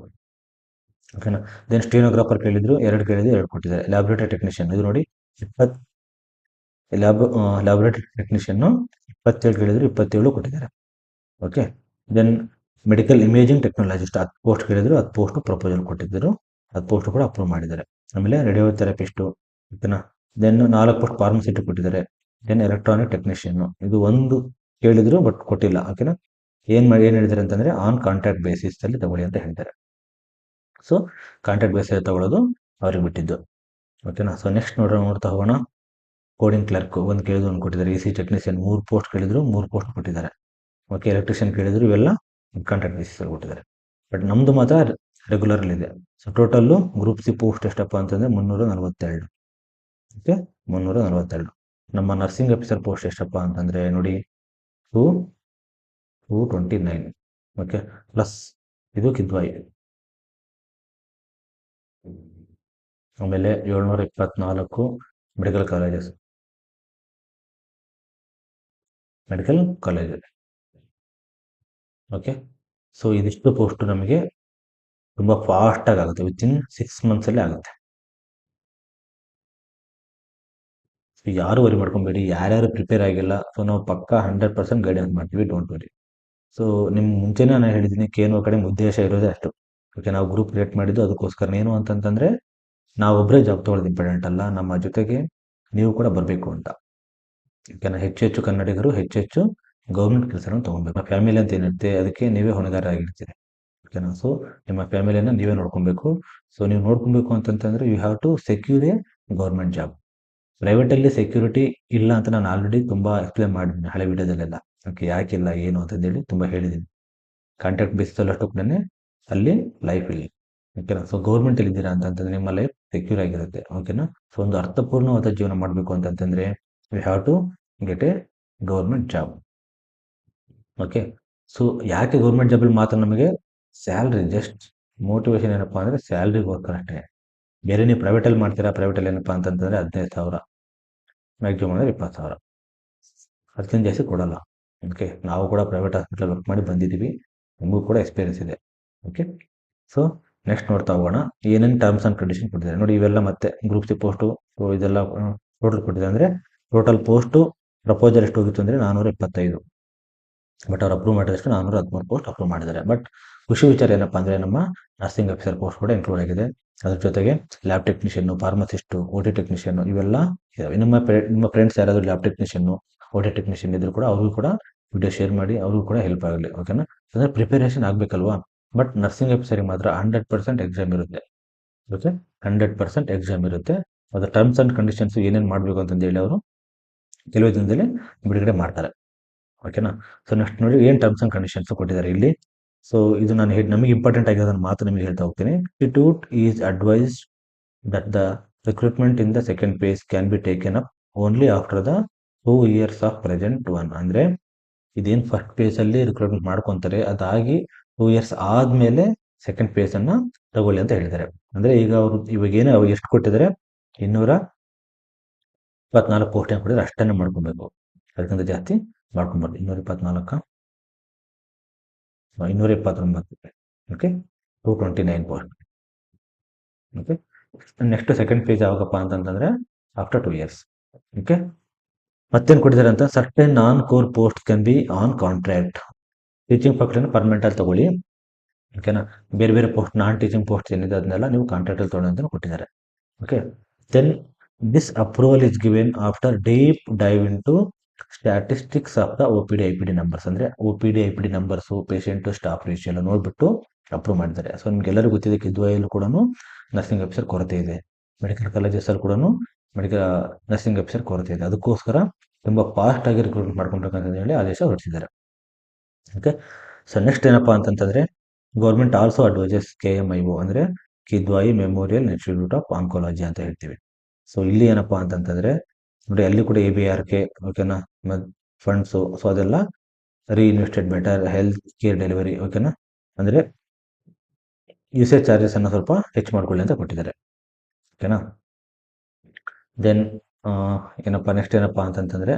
ಓಕೆನಾ. ದೆನ್ ಸ್ಟೀನೋಗ್ರಾಫರ್ ಕೇಳಿದ್ರು, 2 ಕೇಳಿದ್ರು, 2 ಕೊಟ್ಟಿದ್ದಾರೆ. ಲ್ಯಾಬ್ರೇಟರಿ ಟೆಕ್ನಿಷಿಯನ್, ಇದು ನೋಡಿ ಲ್ಯಾಬ್ರೇಟರಿ ಟೆಕ್ನಿಷಿಯನ್ನು 27 ಕೇಳಿದ್ರು, 27 ಕೊಟ್ಟಿದ್ದಾರೆ. Okay. Then medical imaging technologist 10 post ಕೇಳಿದ್ರು, 10 ಪೋಸ್ಟ್ ಪ್ರಪೋಸಲ್ ಕೊಟ್ಟಿದ್ದರು, 10 ಪೋಸ್ಟ್ ಕೂಡ ಅಪ್ರೂವ್ ಮಾಡಿದ್ದಾರೆ. ಆಮೇಲೆ ರೇಡಿಯೋಥೆರಪಿಸ್ಟು. ಓಕೆನಾ. ದೆನ್ 4 ಪೋಸ್ಟ್ ಫಾರ್ಮಸಿಸ್ಟ್ ಕೊಟ್ಟಿದ್ದಾರೆ. ದೆನ್ ಎಲೆಕ್ಟ್ರಾನಿಕ್ ಟೆಕ್ನಿಷಿಯನ್, ಇದು 1 ಕೇಳಿದ್ರು ಬಟ್ ಕೊಟ್ಟಿಲ್ಲ. ಓಕೆನಾ. ಏನು ಹೇಳಿದ್ದಾರೆ ಅಂತಂದರೆ, ಆನ್ ಕಾಂಟ್ರಾಕ್ಟ್ ಬೇಸಿಸಲ್ಲಿ ತಗೊಳ್ಳಿ ಅಂತ ಹೇಳ್ತಾರೆ. ಸೊ ಕಾಂಟ್ರಾಕ್ಟ್ ಬೇಸಲ್ಲಿ ತಗೊಳ್ಳೋದು ಅವ್ರಿಗೆ ಬಿಟ್ಟಿದ್ದು. ಓಕೆನಾ. ಸೊ ನೆಕ್ಸ್ಟ್ ನೋಡ್ತಾ ಹೋಗೋಣ. ಕೋಡಿಂಗ್ ಕ್ಲರ್ಕ್ 1 ಕೇಳಿದ್ರು, 1 ಕೊಟ್ಟಿದ್ದಾರೆ. EC ಟೆಕ್ನಿಷಿಯನ್ 3 ಪೋಸ್ಟ್ ಕೇಳಿದ್ರು, 3 ಪೋಸ್ಟ್ ಕೊಟ್ಟಿದ್ದಾರೆ. ಓಕೆ. ಎಲೆಕ್ಟ್ರಿಷಿಯನ್ ಕೇಳಿದ್ರು, ಇವೆಲ್ಲ ಕಾಂಟ್ರಾಕ್ಟ್ ಬೇಸಿಸಲ್ಲಿ ಕೊಟ್ಟಿದ್ದಾರೆ. ಬಟ್ ನಮ್ಮದು ಮಾತ್ರ ರೆಗ್ಯುಲರಲ್ಲಿದೆ. So total group C post ಎಷ್ಟಪ್ಪ ಅಂತಂದರೆ 342. ಓಕೆ, 342. ನಮ್ಮ ನರ್ಸಿಂಗ್ ಆಫೀಸರ್ ಪೋಸ್ಟ್ ಎಷ್ಟಪ್ಪ ಅಂತಂದರೆ ನೋಡಿ, 229. ಓಕೆ, ಪ್ಲಸ್ ಇದು ಕಿದ್ವಾಯಿ. ಆಮೇಲೆ 724 ಮೆಡಿಕಲ್ ಕಾಲೇಜಸ್, ಓಕೆ. ಸೊ ಇದಿಷ್ಟು ಪೋಸ್ಟು ನಮಗೆ ತುಂಬ ಫಾಸ್ಟಾಗಿ ಆಗುತ್ತೆ, ವಿತಿನ್ 6 ಮಂತ್ಸಲ್ಲೇ ಆಗುತ್ತೆ. ಸೊ ಯಾರು ವರಿ ಮಾಡ್ಕೊಬೇಡಿ, ಯಾರ್ಯಾರು ಪ್ರಿಪೇರ್ ಆಗಿಲ್ಲ, ಸೊ ನಾವು ಪಕ್ಕ 100% ಗೈಡೆನ್ಸ್ ಮಾಡ್ತೀವಿ, ಡೋಂಟ್ ವರಿ. ಸೊ ನಿಮ್ಮ ಮುಂಚೆನೇ ನಾನು ಹೇಳಿದ್ದೀನಿ, KNO ಕಡೆ ಉದ್ದೇಶ ಇರೋದೇ ಅಷ್ಟು. ಓಕೆ, ನಾವು ಗ್ರೂಪ್ ಕ್ರಿಯೇಟ್ ಮಾಡಿದ್ದು ಅದಕ್ಕೋಸ್ಕರ. ಏನು ಅಂತಂತಂದರೆ, ನಾವೊಬ್ಬರೇ ಜಾಬ್ ತೊಗೊಳ್ಳೋದು ಇಂಪಾರ್ಟೆಂಟ್ ಅಲ್ಲ, ನಮ್ಮ ಜೊತೆಗೆ ನೀವು ಕೂಡ ಬರಬೇಕು ಅಂತ. ಓಕೆನಾ. ಹೆಚ್ಚು ಕನ್ನಡಿಗರು ಹೆಚ್ಚು ಗೌರ್ಮೆಂಟ್ ಕೆಲಸಗಳನ್ನು ತೊಗೊಬೇಕು. ಫ್ಯಾಮಿಲಿ ಅಂತ ಏನಿರುತ್ತೆ, ಅದಕ್ಕೆ ನೀವೇ ಹೊಣೆಗಾರರಾಗಿರ್ತೀರಿ. ಓಕೆನಾ. ಸೊ ನಿಮ್ಮ ಫ್ಯಾಮಿಲಿಯನ್ನು ನೀವೇ ನೋಡ್ಕೊಬೇಕು. ಸೊ ನೀವು ನೋಡ್ಕೊಬೇಕು ಅಂತಂತಂದರೆ, you have to secure a government job. ಪ್ರೈವೇಟಲ್ಲಿ ಸೆಕ್ಯೂರಿಟಿ ಇಲ್ಲ ಅಂತ ನಾನು ಆಲ್ರೆಡಿ ತುಂಬ ಎಕ್ಸ್ಪ್ಲೇನ್ ಮಾಡಿದ್ದೀನಿ ಹಳೆ ವಿಡಿಯೋದಲ್ಲೆಲ್ಲ. ಓಕೆ, ಯಾಕಿಲ್ಲ ಏನು ಅಂತಂದೇಳಿ ತುಂಬ ಹೇಳಿದ್ದೀನಿ. ಕಾಂಟ್ರಾಕ್ಟ್ ಬೇಸಿಸಲ್ಲಿ ಅಷ್ಟು ಕೂಡ ಅಲ್ಲಿ ಲೈಫ್ ಇಲ್ಲ. ಓಕೆನಾ. ಸೊ ಗೌರ್ಮೆಂಟಲ್ಲಿ ಇದ್ದೀರಾ ಅಂತಂತಂದರೆ ನಿಮ್ಮ ಲೈಫ್ ಸೆಕ್ಯೂರ್ ಆಗಿರುತ್ತೆ. ಓಕೆನಾ. ಸೊ ಒಂದು ಅರ್ಥಪೂರ್ಣವಾದ ಜೀವನ ಮಾಡಬೇಕು ಅಂತಂತಂದರೆ, we have to get a government job. Okay. So ಯಾಕೆ ಗೌರ್ಮೆಂಟ್ ಜಾಬಲ್ಲಿ ಮಾತ್ರ ನಮಗೆ ಸ್ಯಾಲ್ರಿ, ಜಸ್ಟ್ ಮೋಟಿವೇಶನ್ ಏನಪ್ಪ ಅಂದರೆ ಸ್ಯಾಲ್ರಿಗೋಸ್ಕರ ಅಷ್ಟೇ. ಬೇರೆ ನೀವು ಪ್ರೈವೇಟಲ್ಲಿ ಮಾಡ್ತೀರಾ, ಪ್ರೈವೇಟಲ್ಲಿ ಏನಪ್ಪ ಅಂತಂತಂದರೆ 15,000, ಮ್ಯಾಕ್ಸಿಮಮ್ ಅಂದರೆ 20,000, ಅದಕ್ಕಿಂತ ಜಾಸ್ತಿ ಕೊಡಲ್ಲ. ಓಕೆ, ನಾವು ಕೂಡ ಪ್ರೈವೇಟ್ ಹಾಸ್ಪಿಟಲ್ ವರ್ಕ್ ಮಾಡಿ ಬಂದಿದ್ದೀವಿ, ನಮಗೂ ಕೂಡ ಎಕ್ಸ್ಪೀರಿಯನ್ಸ್ ಇದೆ. ಓಕೆ. ಸೊ ನೆಕ್ಸ್ಟ್ ನೋಡ್ತಾ ಹೋಗೋಣ, ಏನೇನು ಟರ್ಮ್ಸ್ ಆ್ಯಂಡ್ ಕಂಡೀಷನ್ ಕೊಟ್ಟಿದ್ದಾರೆ ನೋಡಿ. ಇವೆಲ್ಲ ಮತ್ತೆ ಗ್ರೂಪ್ ಸಿ ಪೋಸ್ಟು, ಸೊ ಇದೆಲ್ಲ ಟೋಟಲ್ ಕೊಟ್ಟಿದೆ. ಅಂದರೆ ಟೋಟಲ್ ಪೋಸ್ಟು ಪ್ರಪೋಸಲ್ ಎಷ್ಟು ಹೋಗಿತ್ತು ಅಂದರೆ 425, ಬಟ್ ಅವ್ರು ಅಪ್ರೂವ್ ಮಾಡಿದಷ್ಟು 413 ಪೋಸ್ಟ್ ಅಪ್ರೂವ್ ಮಾಡಿದ್ದಾರೆ. ಬಟ್ ಖುಷಿ ವಿಚಾರ ಏನಪ್ಪ ಅಂದರೆ, ನಮ್ಮ ನರ್ಸಿಂಗ್ ಆಫೀಸರ್ ಪೋಸ್ಟ್ ಕೂಡ ಇನ್ಕ್ಲೂಡ್ ಆಗಿದೆ. ಅದ್ರ ಜೊತೆಗೆ lab technician, pharmacist, OT technician ಇವೆಲ್ಲ ಇದಾವೆ. ನಿಮ್ಮ ಫ್ರೆಂಡ್ಸ್ ಯಾರಾದರೂ ಲ್ಯಾಬ್ ಟೆಕ್ನಿಷಿಯನ್ನು, OT ಟೆಕ್ನಿಷಿಯನ್ ಇದ್ದರೂ ಕೂಡ ಅವ್ರಿಗೂ ಕೂಡ ವಿಡಿಯೋ ಶೇರ್ ಮಾಡಿ, ಅವ್ರಿಗೂ ಕೂಡ ಹೆಲ್ಪ್ ಆಗಲಿ. ಓಕೆನಾ. ಅಂದರೆ ಪ್ರಿಪರೇಷನ್ ಆಗಬೇಕಲ್ವಾ. ಬಟ್ ನರ್ಸಿಂಗ್ ಆಫೀಸರಿಗೆ ಮಾತ್ರ 100% ಎಕ್ಸಾಮ್ ಇರುತ್ತೆ. ಓಕೆ, 100% ಎಕ್ಸಾಮ್ ಇರುತ್ತೆ. ಅದು ಟರ್ಮ್ಸ್ ಆ್ಯಂಡ್ ಕಂಡೀಷನ್ಸ್ ಏನೇನು ಮಾಡಬೇಕು ಅಂತಂದೇಳಿ ಅವರು ಕೆಲವೇ ದಿನದಲ್ಲಿ ಬಿಡುಗಡೆ ಮಾಡ್ತಾರೆ. ಓಕೆನಾ. ಸೊ ನೆಕ್ಸ್ಟ್ ನೋಡಿ, ಏನು ಟರ್ಮ್ಸ್ ಆ್ಯಂಡ್ ಕಂಡೀಷನ್ಸ್ ಕೊಟ್ಟಿದ್ದಾರೆ ಇಲ್ಲಿ. ಸೊ ಇದು ನಾನು ನಮಗೆ ಇಂಪಾರ್ಟೆಂಟ್ ಆಗಿರೋದನ್ನು ಮಾತ್ರ ನಿಮಗೆ ಹೇಳ್ತಾ ಹೋಗ್ತೀನಿ. Institute is advised that the recruitment in the second phase can be taken up only after the 2 years of present one. ಅಂದರೆ ಇದೇನು ಫಸ್ಟ್ ಫೇಸಲ್ಲಿ ರಿಕ್ರೂಟ್ಮೆಂಟ್ ಮಾಡ್ಕೊತಾರೆ, ಅದಾಗಿ 2 years ಆದಮೇಲೆ ಸೆಕೆಂಡ್ ಫೇಸ್ ಅನ್ನ ತಗೊಳ್ಳಿ ಅಂತ ಹೇಳಿದ್ದಾರೆ. ಅಂದ್ರೆ ಈಗ ಅವರು ಇವಾಗ ಏನು ಎಷ್ಟು ಕೊಟ್ಟಿದ್ದಾರೆ, 224 ಪೋಸ್ಟ್ ಏನು ಕೊಟ್ಟಿದ್ದಾರೆ ಅಷ್ಟನ್ನೇ ಮಾಡ್ಕೊಬೇಕು, ಅದಕ್ಕಿಂತ ಜಾಸ್ತಿ ಮಾಡ್ಕೊಬಾರ್ದು. 224 229, okay, 229 post. Okay, next second phase ಯಾವಾಗಪ್ಪ ಅಂತಂತಂದ್ರೆ ಆಫ್ಟರ್ 2 years. ಓಕೆ, ಮತ್ತೇನು ಕೊಟ್ಟಿದ್ದಾರೆ ಅಂತ, certain non core post can be on contract. Teaching ಪೋಸ್ಟನ್ನು ಪರ್ಮನೆಂಟ್ ಅಲ್ಲಿ ತಗೊಳ್ಳಿ, ಓಕೆನಾ. ಬೇರೆ ಬೇರೆ ಪೋಸ್ಟ್, ನಾನ್ ಟೀಚಿಂಗ್ ಪೋಸ್ಟ್ ಏನಿದೆ ಅದನ್ನೆಲ್ಲ ನೀವು ಕಾಂಟ್ರಾಕ್ಟ್ ಅಲ್ಲಿ ತಗೊಳ್ಳಿ ಅಂತ ಕೊಟ್ಟಿದ್ದಾರೆ. Okay, then this approval is given after deep dive into statistics of the OPD IPD numbers. ಅಂದ್ರೆ OPD IPD numbers, patient staff ratio ಎಲ್ಲ ನೋಡ್ಬಿಟ್ಟು ಅಪ್ರೂವ್ ಮಾಡಿದ್ದಾರೆ. ಸೊ ನಿಮ್ಗೆಲ್ಲರಿಗೂ ಗೊತ್ತಿದೆ, ಕಿದ್ವಾಯಲ್ಲಿ ಕೂಡ ನರ್ಸಿಂಗ್ ಆಫೀಸರ್ ಕೊರತೆ ಇದೆ, ಮೆಡಿಕಲ್ ಕಾಲೇಜಸ್ ಅಲ್ಲಿ ಕೂಡ ಮೆಡಿಕಲ್ ನರ್ಸಿಂಗ್ ಆಫೀಸರ್ ಕೊರತೆ ಇದೆ. ಅದಕ್ಕೋಸ್ಕರ ತುಂಬಾ ಫಾಸ್ಟ್ ಆಗಿ ರಿಕ್ರೂಟ್ಮೆಂಟ್ ಮಾಡ್ಕೊಬೇಕಂತ ಹೇಳಿ ಆದೇಶ ಹೊರಡಿಸಿದ್ದಾರೆ. ಓಕೆ, ಸೊ ನೆಕ್ಸ್ಟ್ ಏನಪ್ಪಾ ಅಂತಂತಂದ್ರೆ, ಗೌರ್ಮೆಂಟ್ ಆಲ್ಸೋ ಅಡ್ವೈಸಸ್ KMIO ಅಂದ್ರೆ Kidwai memorial institute of oncology ಅಂತ ಹೇಳ್ತೀವಿ. ಸೊ ಇಲ್ಲಿ ಏನಪ್ಪಾ ಅಂತಂತಂದ್ರೆ ನೋಡಿ, ಅಲ್ಲಿ ಕೂಡ ABRK, ಓಕೆನಾ, ಫಂಡ್ಸು, ಸೊ ಅದೆಲ್ಲ ರೀಇನ್ವೆಸ್ಟೆಡ್ ಬೆಟರ್ ಹೆಲ್ತ್ ಕೇರ್ ಡೆಲಿವರಿ, ಓಕೆನಾ, ಅಂದ್ರೆ ಯೂಸೇಜ್ ಚಾರ್ಜಸ್ ಅನ್ನ ಸ್ವಲ್ಪ ಹೆಚ್ಚು ಮಾಡ್ಕೊಳ್ಳಿ ಅಂತ ಕೊಟ್ಟಿದ್ದಾರೆ. ಓಕೆನಾ. ದೆನ್ ಏನಪ್ಪಾ ನೆಕ್ಸ್ಟ್ ಏನಪ್ಪಾ ಅಂತಂತಂದ್ರೆ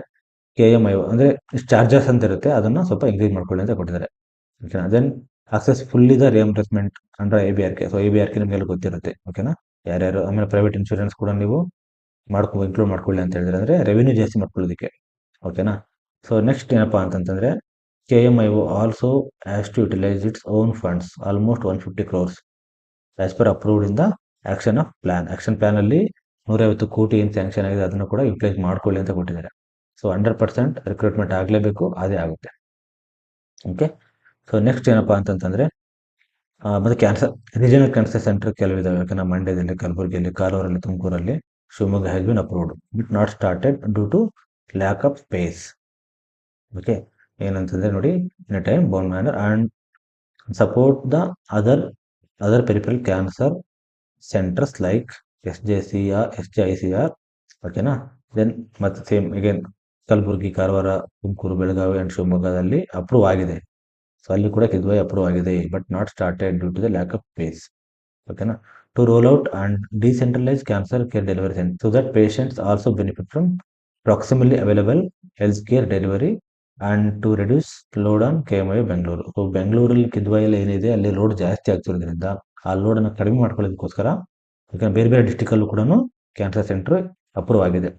KMIO ಅಂದ್ರೆ ಚಾರ್ಜಸ್ ಅಂತ ಇರುತ್ತೆ, ಅದನ್ನ ಸ್ವಲ್ಪ ಇನ್ಕ್ರೀಸ್ ಮಾಡ್ಕೊಳ್ಳಿ ಅಂತ ಕೊಟ್ಟಿದ್ದಾರೆ. ಓಕೆನಾ. Then access fully the reimbursement under ABRK. So ABRK ನಿಮಗೆಲ್ಲ ಗೊತ್ತಿರುತ್ತೆ, ಓಕೆನಾ, ಯಾರ್ಯಾರು. ಆಮೇಲೆ ಪ್ರೈವೇಟ್ ಇನ್ಶೂರೆನ್ಸ್ ಕೂಡ ನೀವು ಇನ್ಕ್ಲೂಡ್ ಮಾಡ್ಕೊಳ್ಳಿ ಅಂತ ಹೇಳಿದ್ರೆ, ಅಂದ್ರೆ ರೆವಿನ್ಯೂ ಜಾಸ್ತಿ ಮಾಡ್ಕೊಳ್ಳೋದಕ್ಕೆ, ಓಕೆನಾ. ಸೊ ನೆಕ್ಸ್ಟ್ ಏನಪ್ಪಾ ಅಂತಂತಂದ್ರೆ, KMIO also has to utilise its own funds almost 150 crores as per approved in the action plan ಅಲ್ಲಿ 150 ಕೋಟಿ ಏನು ಸ್ಯಾಂಕ್ಷನ್ ಆಗಿದೆ ಅದನ್ನು ಕೂಡ ಯುಟಿಲೈಸ್ ಮಾಡ್ಕೊಳ್ಳಿ ಅಂತ ಕೊಟ್ಟಿದ್ದಾರೆ. ಸೊ 100% ರಿಕ್ರೂಟ್ಮೆಂಟ್ ಆಗಲೇಬೇಕು, ಅದೇ ಆಗುತ್ತೆ. ಓಕೆ, ಸೊ ನೆಕ್ಸ್ಟ್ ಏನಪ್ಪಾ ಅಂತಂತಂದ್ರೆ, ಮತ್ತೆ ಕ್ಯಾನ್ಸರ್ ರೀಜನಲ್ ಕ್ಯಾನ್ಸರ್ ಸೆಂಟರ್ ಕೆಲವಿದಾವೆ, ಯಾಕಂದ್ರೆ ಮಂಡ್ಯದಲ್ಲಿ, ಕಲಬುರಗಿಯಲ್ಲಿ, ಕಾರವಾರಲ್ಲಿ, ತುಮಕೂರಲ್ಲಿ, Shivamogga has been approved but not started due to lack of space. Okay, ಏನಂತಂದ್ರೆ ನೋಡಿ, in a time bound manner and support the other peripheral cancer centres like SJICR, ಓಕೆನಾ. ದೆನ್ ಮತ್ತೆ same again Kalaburagi, Karwar, Tumakuru, Belagavi and ಶಿವಮೊಗ್ಗದಲ್ಲಿ ಅಪ್ರೂವ್ ಆಗಿದೆ. So ಅಲ್ಲಿ ಕೂಡ Kidwai approve ಆಗಿದೆ, but not started due to the lack of space, ಓಕೆನಾ. To roll out and decentralise cancer care delivery centre so that patients also benefit from proximally available health care delivery and to reduce load on KMIO Bengaluru. So ಬೆಂಗಳೂರಲ್ಲಿ ಕಿದ್ವಾಯಲ್ಲಿ ಏನಿದೆ ಅಲ್ಲಿ load ಜಾಸ್ತಿ ಆಗ್ತಿರೋದ್ರಿಂದ ಆ load ಅನ್ನು ಕಡಿಮೆ ಮಾಡ್ಕೊಳ್ಳೋದಕ್ಕೋಸ್ಕರ, ಯಾಕಂದ್ರೆ ಬೇರೆ ಬೇರೆ ಡಿಸ್ಟಿಕ್ ಅಲ್ಲೂ ಕೂಡ ಕ್ಯಾನ್ಸರ್ ಸೆಂಟರ್ ಅಪ್ರೂವ್ ಆಗಿದೆ.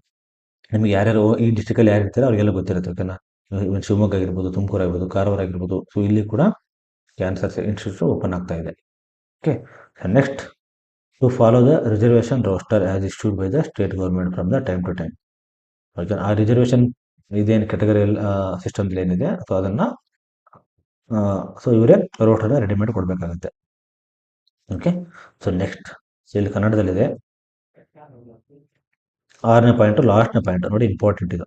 ನಿಮ್ಗೆ ಯಾರ್ಯಾರು ಈ ಡಿಸ್ಟಿಕ್ ಅಲ್ಲಿ ಯಾರು ಇರ್ತಾರೆ ಅವ್ರಿಗೆಲ್ಲ ಗೊತ್ತಿರುತ್ತೆ, ಓಕೆನಾ. ಶಿವಮೊಗ್ಗ ಆಗಿರ್ಬೋದು, ತುಮಕೂರು ಆಗಿರ್ಬೋದು, ಕಾರವಾರ ಆಗಿರ್ಬೋದು, ಸೊ ಇಲ್ಲಿ ಕೂಡ ಕ್ಯಾನ್ಸರ್ ಇನ್ಸ್ಟಿಟ್ಯೂಟ್ ಓಪನ್ ಆಗ್ತಾ ಇದೆ. Okay, next to follow the reservation roster as issued by the state government from the time to time. Okay, ಆ ರಿಸರ್ವೇಷನ್ ಇದೇನು ಕ್ಯಾಟಗರಿ ಸಿಸ್ಟಮ್ ಏನಿದೆ, ಸೊ ಅದನ್ನ ಸೊ ಇವರೇ ರೋಸ್ಟರ್ ರೆಡಿ ಮಾಡಿ ಕೊಡ್ಬೇಕಾಗುತ್ತೆ. ಓಕೆ, ಸೊ ನೆಕ್ಸ್ಟ್ ಇಲ್ಲಿ ಕನ್ನಡದಲ್ಲಿದೆ 6ನೇ ಪಾಯಿಂಟ್, ಲಾಸ್ಟ್ನೇ ಪಾಯಿಂಟ್ ನೋಡಿ, ಇಂಪಾರ್ಟೆಂಟ್ ಇದು.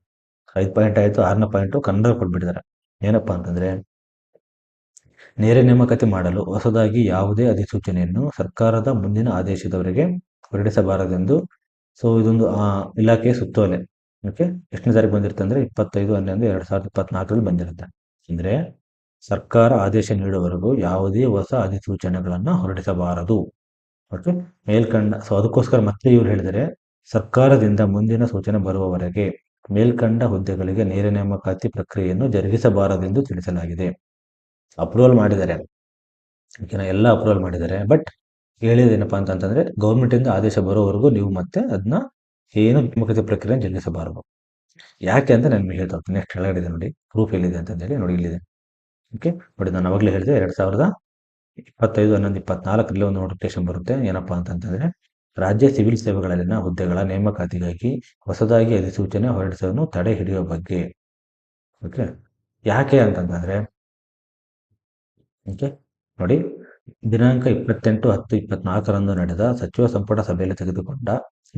5 ಪಾಯಿಂಟ್ ಆಯಿತು, 6ನೇ ಪಾಯಿಂಟು ಕನ್ನಡ ಕೊಟ್ಬಿಟ್ಟಿದ್ದಾರೆ. ಏನಪ್ಪಾ ಅಂತಂದ್ರೆ, ನೇರ ನೇಮಕಾತಿ ಮಾಡಲು ಹೊಸದಾಗಿ ಯಾವುದೇ ಅಧಿಸೂಚನೆಯನ್ನು ಸರ್ಕಾರದ ಮುಂದಿನ ಆದೇಶದವರೆಗೆ ಹೊರಡಿಸಬಾರದೆಂದು. ಸೊ ಇದೊಂದು ಇಲಾಖೆ ಸುತ್ತೋಲೆ. ಓಕೆ, ಎಷ್ಟನೇ ತಾರೀಕು ಬಂದಿರುತ್ತೆ ಅಂದ್ರೆ 25/11/2024 ಬಂದಿರುತ್ತೆ. ಅಂದ್ರೆ ಸರ್ಕಾರ ಆದೇಶ ನೀಡುವವರೆಗೂ ಯಾವುದೇ ಹೊಸ ಅಧಿಸೂಚನೆಗಳನ್ನ ಹೊರಡಿಸಬಾರದು. ಓಕೆ, ಮೇಲ್ಕಂಡ, ಸೊ ಅದಕ್ಕೋಸ್ಕರ ಮತ್ತೆ ಇವ್ರು ಹೇಳಿದರೆ, ಸರ್ಕಾರದಿಂದ ಮುಂದಿನ ಸೂಚನೆ ಬರುವವರೆಗೆ ಮೇಲ್ಕಂಡ ಹುದ್ದೆಗಳಿಗೆ ನೇರ ನೇಮಕಾತಿ ಪ್ರಕ್ರಿಯೆಯನ್ನು ಜರುಗಿಸಬಾರದೆಂದು ತಿಳಿಸಲಾಗಿದೆ. ಅಪ್ರೂವಲ್ ಮಾಡಿದ್ದಾರೆ, ಓಕೆನಾ, ಎಲ್ಲ ಅಪ್ರೂವಲ್ ಮಾಡಿದ್ದಾರೆ, ಬಟ್ ಹೇಳಿದೇನಪ್ಪಾ ಅಂತಂದ್ರೆ ಗೌರ್ಮೆಂಟ್ ಇಂದ ಆದೇಶ ಬರೋವರೆಗೂ ನೀವು ಮತ್ತೆ ಅದನ್ನ ಏನು ನೇಮಕಾತಿ ಪ್ರಕ್ರಿಯೆ ಜರುಗಿಸಬಾರದು. ಯಾಕೆ ಅಂತ ನಾನು ನಿಮಗೆ ಹೇಳ್ತಾ ಹೋಗ್ತೀನಿ. ನೆಕ್ಸ್ಟ್ ಕೆಳಗಡೆ ನೋಡಿ, ಪ್ರೂಫ್ ಎಲ್ಲಿದೆ ಅಂತ ಹೇಳಿ ನೋಡಿ, ಇಲ್ಲಿದೆ. ಓಕೆ, ನೋಡಿ, ನಾನು ಅವಾಗಲೇ ಹೇಳಿದೆ 2025/11/24 ಒಂದು ನೋಟಿಫಿಕೇಶನ್ ಬರುತ್ತೆ. ಏನಪ್ಪಾ ಅಂತಂತಂದ್ರೆ, ರಾಜ್ಯ ಸಿವಿಲ್ ಸೇವೆಗಳಲ್ಲಿನ ಹುದ್ದೆಗಳ ನೇಮಕಾತಿಗಾಗಿ ಹೊಸದಾಗಿ ಅಧಿಸೂಚನೆ ಹೊರಡಿಸಲು ತಡೆ ಹಿಡಿಯುವ ಬಗ್ಗೆ. ಓಕೆ, ಯಾಕೆ ಅಂತಂತಂದ್ರೆ, ಓಕೆ ನೋಡಿ, ದಿನಾಂಕ 28/10/24 ನಡೆದ ಸಚಿವ ಸಂಪುಟ ಸಭೆಯಲ್ಲಿ ತೆಗೆದುಕೊಂಡ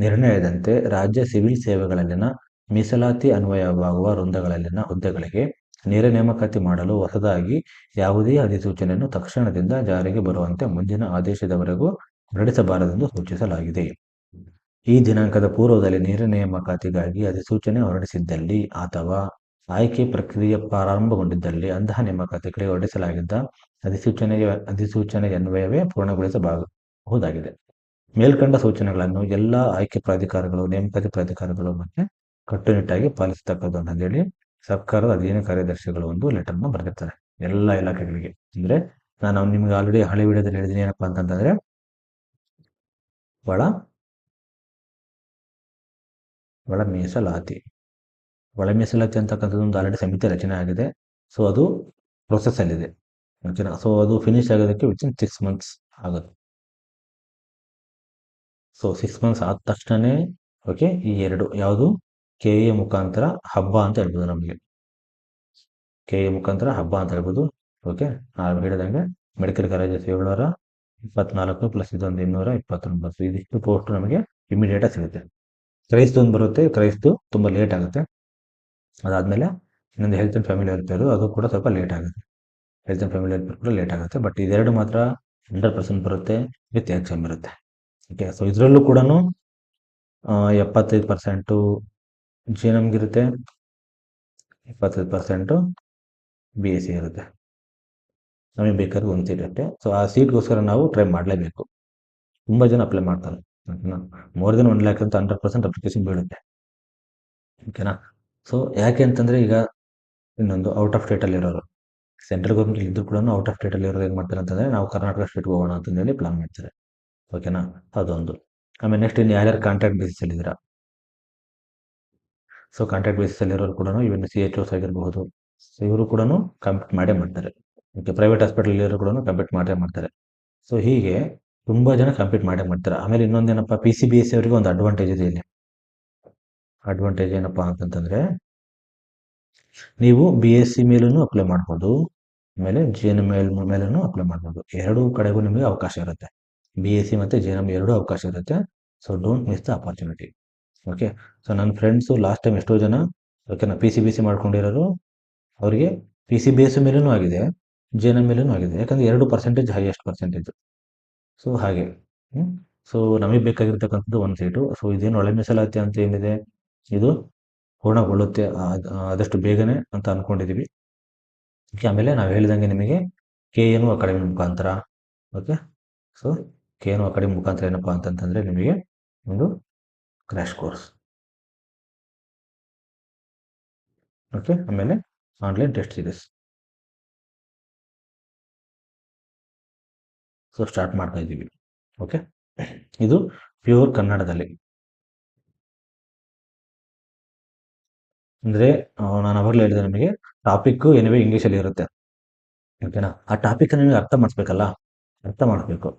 ನಿರ್ಣಯದಂತೆ ರಾಜ್ಯ ಸಿವಿಲ್ ಸೇವೆಗಳಲ್ಲಿನ ಮೀಸಲಾತಿ ಅನ್ವಯವಾಗುವ ವೃಂದಗಳಲ್ಲಿನ ಹುದ್ದೆಗಳಿಗೆ ನೇರ ನೇಮಕಾತಿ ಮಾಡಲು ಹೊಸದಾಗಿ ಯಾವುದೇ ಅಧಿಸೂಚನೆಯನ್ನು ತಕ್ಷಣದಿಂದ ಜಾರಿಗೆ ಬರುವಂತೆ ಮುಂದಿನ ಆದೇಶದವರೆಗೂ ಹೊರಡಿಸಬಾರದೆಂದು ಸೂಚಿಸಲಾಗಿದೆ. ಈ ದಿನಾಂಕದ ಪೂರ್ವದಲ್ಲಿ ನೇರ ನೇಮಕಾತಿಗಾಗಿ ಅಧಿಸೂಚನೆ ಹೊರಡಿಸಿದ್ದಲ್ಲಿ ಅಥವಾ ಆಯ್ಕೆ ಪ್ರಕ್ರಿಯೆ ಪ್ರಾರಂಭಗೊಂಡಿದ್ದಲ್ಲಿ ಅಂತಹ ನೇಮಕಾತಿಗಳಿಗೆ ಹೊರಡಿಸಲಾಗಿದ್ದ ಅಧಿಸೂಚನೆಗೆ ಅನ್ವಯವೇ ಪೂರ್ಣಗೊಳಿಸಬಹುದಾಗಿದೆ. ಮೇಲ್ಕಂಡ ಸೂಚನೆಗಳನ್ನು ಎಲ್ಲ ಆಯ್ಕೆ ಪ್ರಾಧಿಕಾರಗಳು, ನೇಮಕಾತಿ ಪ್ರಾಧಿಕಾರಗಳು ಮತ್ತೆ ಕಟ್ಟುನಿಟ್ಟಾಗಿ ಪಾಲಿಸತಕ್ಕದ್ದು ಅಂತಂದೇಳಿ ಸರ್ಕಾರದ ಅಧೀನ ಕಾರ್ಯದರ್ಶಿಗಳು ಒಂದು ಲೆಟರ್ನ ಬರೆದಿರ್ತಾರೆ ಎಲ್ಲ ಇಲಾಖೆಗಳಿಗೆ. ಅಂದ್ರೆ ನಾನು ನಿಮ್ಗೆ ಆಲ್ರೆಡಿ ಹಳೆ ವಿಡಿಯೋದಲ್ಲಿ ಹೇಳಿದ್ದೀನಿ ಏನಪ್ಪಾ ಅಂತಂತಂದ್ರೆ ಒಳ ಮೀಸಲಾತಿ ಅಂತಕ್ಕಂಥದ್ದು ಒಂದು ಆಲ್ರೆಡಿ ಸಮಿತಿ ರಚನೆ ಆಗಿದೆ. ಸೊ ಅದು ಪ್ರೊಸೆಸ್ ಅಲ್ಲಿದೆ. ಓಕೆನಾ. ಸೊ ಅದು ಫಿನಿಶ್ ಆಗೋದಕ್ಕೆ ವಿತಿನ್ 6 ಮಂತ್ಸ್ ಆಗುತ್ತೆ. ಸೊ 6 ಮಂತ್ಸ್ ಆದ ತಕ್ಷಣನೇ ಓಕೆ ಈ ಎರಡು ಯಾವುದು KA ಮುಖಾಂತರ ಹಬ್ಬ ಅಂತ ಹೇಳ್ಬೋದು. ನಮಗೆ KA ಮುಖಾಂತರ ಹಬ್ಬ ಅಂತ ಹೇಳ್ಬೋದು. ಓಕೆ, ನಾನು ಹೇಳಿದಂಗೆ ಮೆಡಿಕಲ್ ಕಾಲೇಜಸ್ 724 ಪ್ಲಸ್ ಇದೊಂದು 229 ಇದಿಷ್ಟು ಪೋಸ್ಟ್ ನಮಗೆ ಇಮಿಡಿಯೇಟ್ ಆಗಿ ಸಿಗುತ್ತೆ. ಕ್ರೈಸ್ತ ಒಂದು ಬರುತ್ತೆ, ಕ್ರೈಸ್ತು ತುಂಬ ಲೇಟ್ ಆಗುತ್ತೆ. ಅದಾದಮೇಲೆ ಇನ್ನೊಂದು ಹೆಲ್ತ್ ಆ್ಯಂಡ್ ಫ್ಯಾಮಿಲಿ ವೆಲ್ಫೇರು, ಅದು ಕೂಡ ಸ್ವಲ್ಪ ಲೇಟ್ ಆಗುತ್ತೆ. ಹೆಲ್ತ್ ಆ್ಯಂಡ್ ಫ್ಯಾಮಿಲಿ ವೆಲ್ಫೇರ್ ಕೂಡ ಲೇಟ್ ಆಗುತ್ತೆ. ಬಟ್ ಇದೆರಡು ಮಾತ್ರ 100% ಬರುತ್ತೆ, ವಿತ್ ಎಕ್ಸಾಮ್ ಇರುತ್ತೆ. ಓಕೆ, ಸೊ ಇದರಲ್ಲೂ ಕೂಡ 75% GNMಗಿರುತ್ತೆ, 25% BSc ಇರುತ್ತೆ. ನಮಗೆ ಬೇಕಾದ್ರೆ ಒಂದು ಸೀಟ್ ಇರುತ್ತೆ. ಸೊ ಆ ಸೀಟ್ಗೋಸ್ಕರ ನಾವು ಟ್ರೈ ಮಾಡಲೇಬೇಕು. ತುಂಬ ಜನ ಅಪ್ಲೈ ಮಾಡ್ತಾರೆ. ಓಕೆನಾ. ಮೋರ್ ದೆನ್ 1 ಲ್ಯಾಕ್ ಅಂತ 100% ಅಪ್ಲಿಕೇಶನ್ ಬೀಳುತ್ತೆ. ಓಕೆನಾ. ಸೊ ಯಾಕೆ ಅಂತಂದರೆ ಈಗ ಇನ್ನೊಂದು ಔಟ್ ಆಫ್ ಸ್ಟೇಟಲ್ಲಿ ಇರೋರು, ಸೆಂಟ್ರಲ್ ಗೌರ್ಮೆಂಟ್ ಇದ್ದರೂ ಕೂಡ ಔಟ್ ಆಫ್ ಸ್ಟೇಟಲ್ಲಿ ಇರೋರು ಏನು ಮಾಡ್ತಾರೆ ಅಂತಂದರೆ ನಾವು ಕರ್ನಾಟಕ ಸ್ಟೇಟ್ಗೆ ಹೋಗೋಣ ಅಂತಂದೇಳಿ ಪ್ಲಾನ್ ಮಾಡ್ತಾರೆ. ಓಕೆನಾ, ಅದೊಂದು. ಆಮೇಲೆ ನೆಕ್ಸ್ಟ್ ಇನ್ನು ಯಾರ್ಯಾರು ಕಾಂಟ್ರಾಕ್ಟ್ ಬೇಸಿಸಲ್ಲಿ ಇದ್ದೀರಾ, ಸೊ ಕಾಂಟ್ರಾಕ್ಟ್ ಬೇಸಿಸಲ್ಲಿ ಇರೋರು ಕೂಡ ಇವನ್ CHOs ಆಗಿರಬಹುದು, ಸೊ ಇವರು ಕೂಡ ಕಂಪ್ಲೀಟ್ ಮಾಡೇ ಮಾಡ್ತಾರೆ. ಓಕೆ, ಪ್ರೈವೇಟ್ ಹಾಸ್ಪಿಟಲ್ ಇರೋರು ಕೂಡ ಕಂಪ್ಲೀಟ್ ಮಾಡೇ ಮಾಡ್ತಾರೆ. ಸೊ ಹೀಗೆ ತುಂಬ ಜನ ಕಂಪ್ಲೀಟ್ ಮಾಡೇ ಮಾಡ್ತಾರೆ. ಆಮೇಲೆ ಇನ್ನೊಂದೇನಪ್ಪ, PCBSC ಅವರಿಗೆ ಒಂದು ಅಡ್ವಾಂಟೇಜ್ ಇದೆ ಇಲ್ಲಿ. ಅಡ್ವಾಂಟೇಜ್ ಏನಪ್ಪ ಅಂತಂತಂದರೆ ನೀವು BSc ಮೇಲೂ ಅಪ್ಲೈ ಮಾಡ್ಬೋದು, ಆಮೇಲೆ GNM ಮೇಲೂ ಅಪ್ಲೈ ಮಾಡ್ಬೋದು. ಎರಡೂ ಕಡೆಗೂ ನಿಮಗೆ ಅವಕಾಶ ಇರುತ್ತೆ. BSc ಮತ್ತು GNM ಎರಡೂ ಅವಕಾಶ ಇರುತ್ತೆ. So don't miss the opportunity. Okay, so ನನ್ನ ಫ್ರೆಂಡ್ಸು ಲಾಸ್ಟ್ ಟೈಮ್ ಎಷ್ಟೋ ಜನ ಓಕೆನಾ PCBC ಮಾಡ್ಕೊಂಡಿರೋರು, ಅವರಿಗೆ PCBS ಮೇಲೂ ಆಗಿದೆ, GNM ಮೇಲೂ ಆಗಿದೆ. ಯಾಕಂದರೆ 2% ಹೈಯೆಸ್ಟ್ ಪರ್ಸೆಂಟೇಜು. ಸೊ ಹಾಗೆ ಸೊ ನಮಗೆ ಬೇಕಾಗಿರ್ತಕ್ಕಂಥದ್ದು ಒಂದು ಸೀಟು. ಸೊ ಇದೇನು ಒಳ ಮೀಸಲಾತಿ ಅಂತ ಏನಿದೆ ಇದು ಪೂರ್ಣಗೊಳ್ಳುತ್ತೆ ಆದಷ್ಟು ಬೇಗನೆ ಅಂತ ಅಂದ್ಕೊಂಡಿದ್ದೀವಿ. ಓಕೆ, ಆಮೇಲೆ ನಾವು ಹೇಳಿದಂಗೆ ನಿಮಗೆ KNU ಅಕಾಡೆಮಿ ಮುಖಾಂತರ, ಓಕೆ, ಸೊ KNU ಅಕಾಡೆಮಿ ಮುಖಾಂತರ ಏನಪ್ಪ ಅಂತಂತಂದರೆ ನಿಮಗೆ ಒಂದು ಕ್ರ್ಯಾಶ್ ಕೋರ್ಸ್, ಓಕೆ, ಆಮೇಲೆ online test series so start ಮಾಡ್ತಾ ಇದ್ದೀವಿ. ಓಕೆ, ಇದು ಪ್ಯೂರ್ ಕನ್ನಡದಲ್ಲಿ. ಅಂದರೆ ನಾನು ಅವಾಗಲೇ ಹೇಳಿದೆ ನಿಮಗೆ ಟಾಪಿಕ್ಕು ಎನಿವೆ ಇಂಗ್ಲೀಷಲ್ಲಿ ಇರುತ್ತೆ. ಓಕೆನಾ, ಆ ಟಾಪಿಕನ್ನು ನಿಮಗೆ ಅರ್ಥ ಮಾಡಿಸ್ಬೇಕಲ್ಲ, ಅರ್ಥ ಮಾಡಬೇಕು.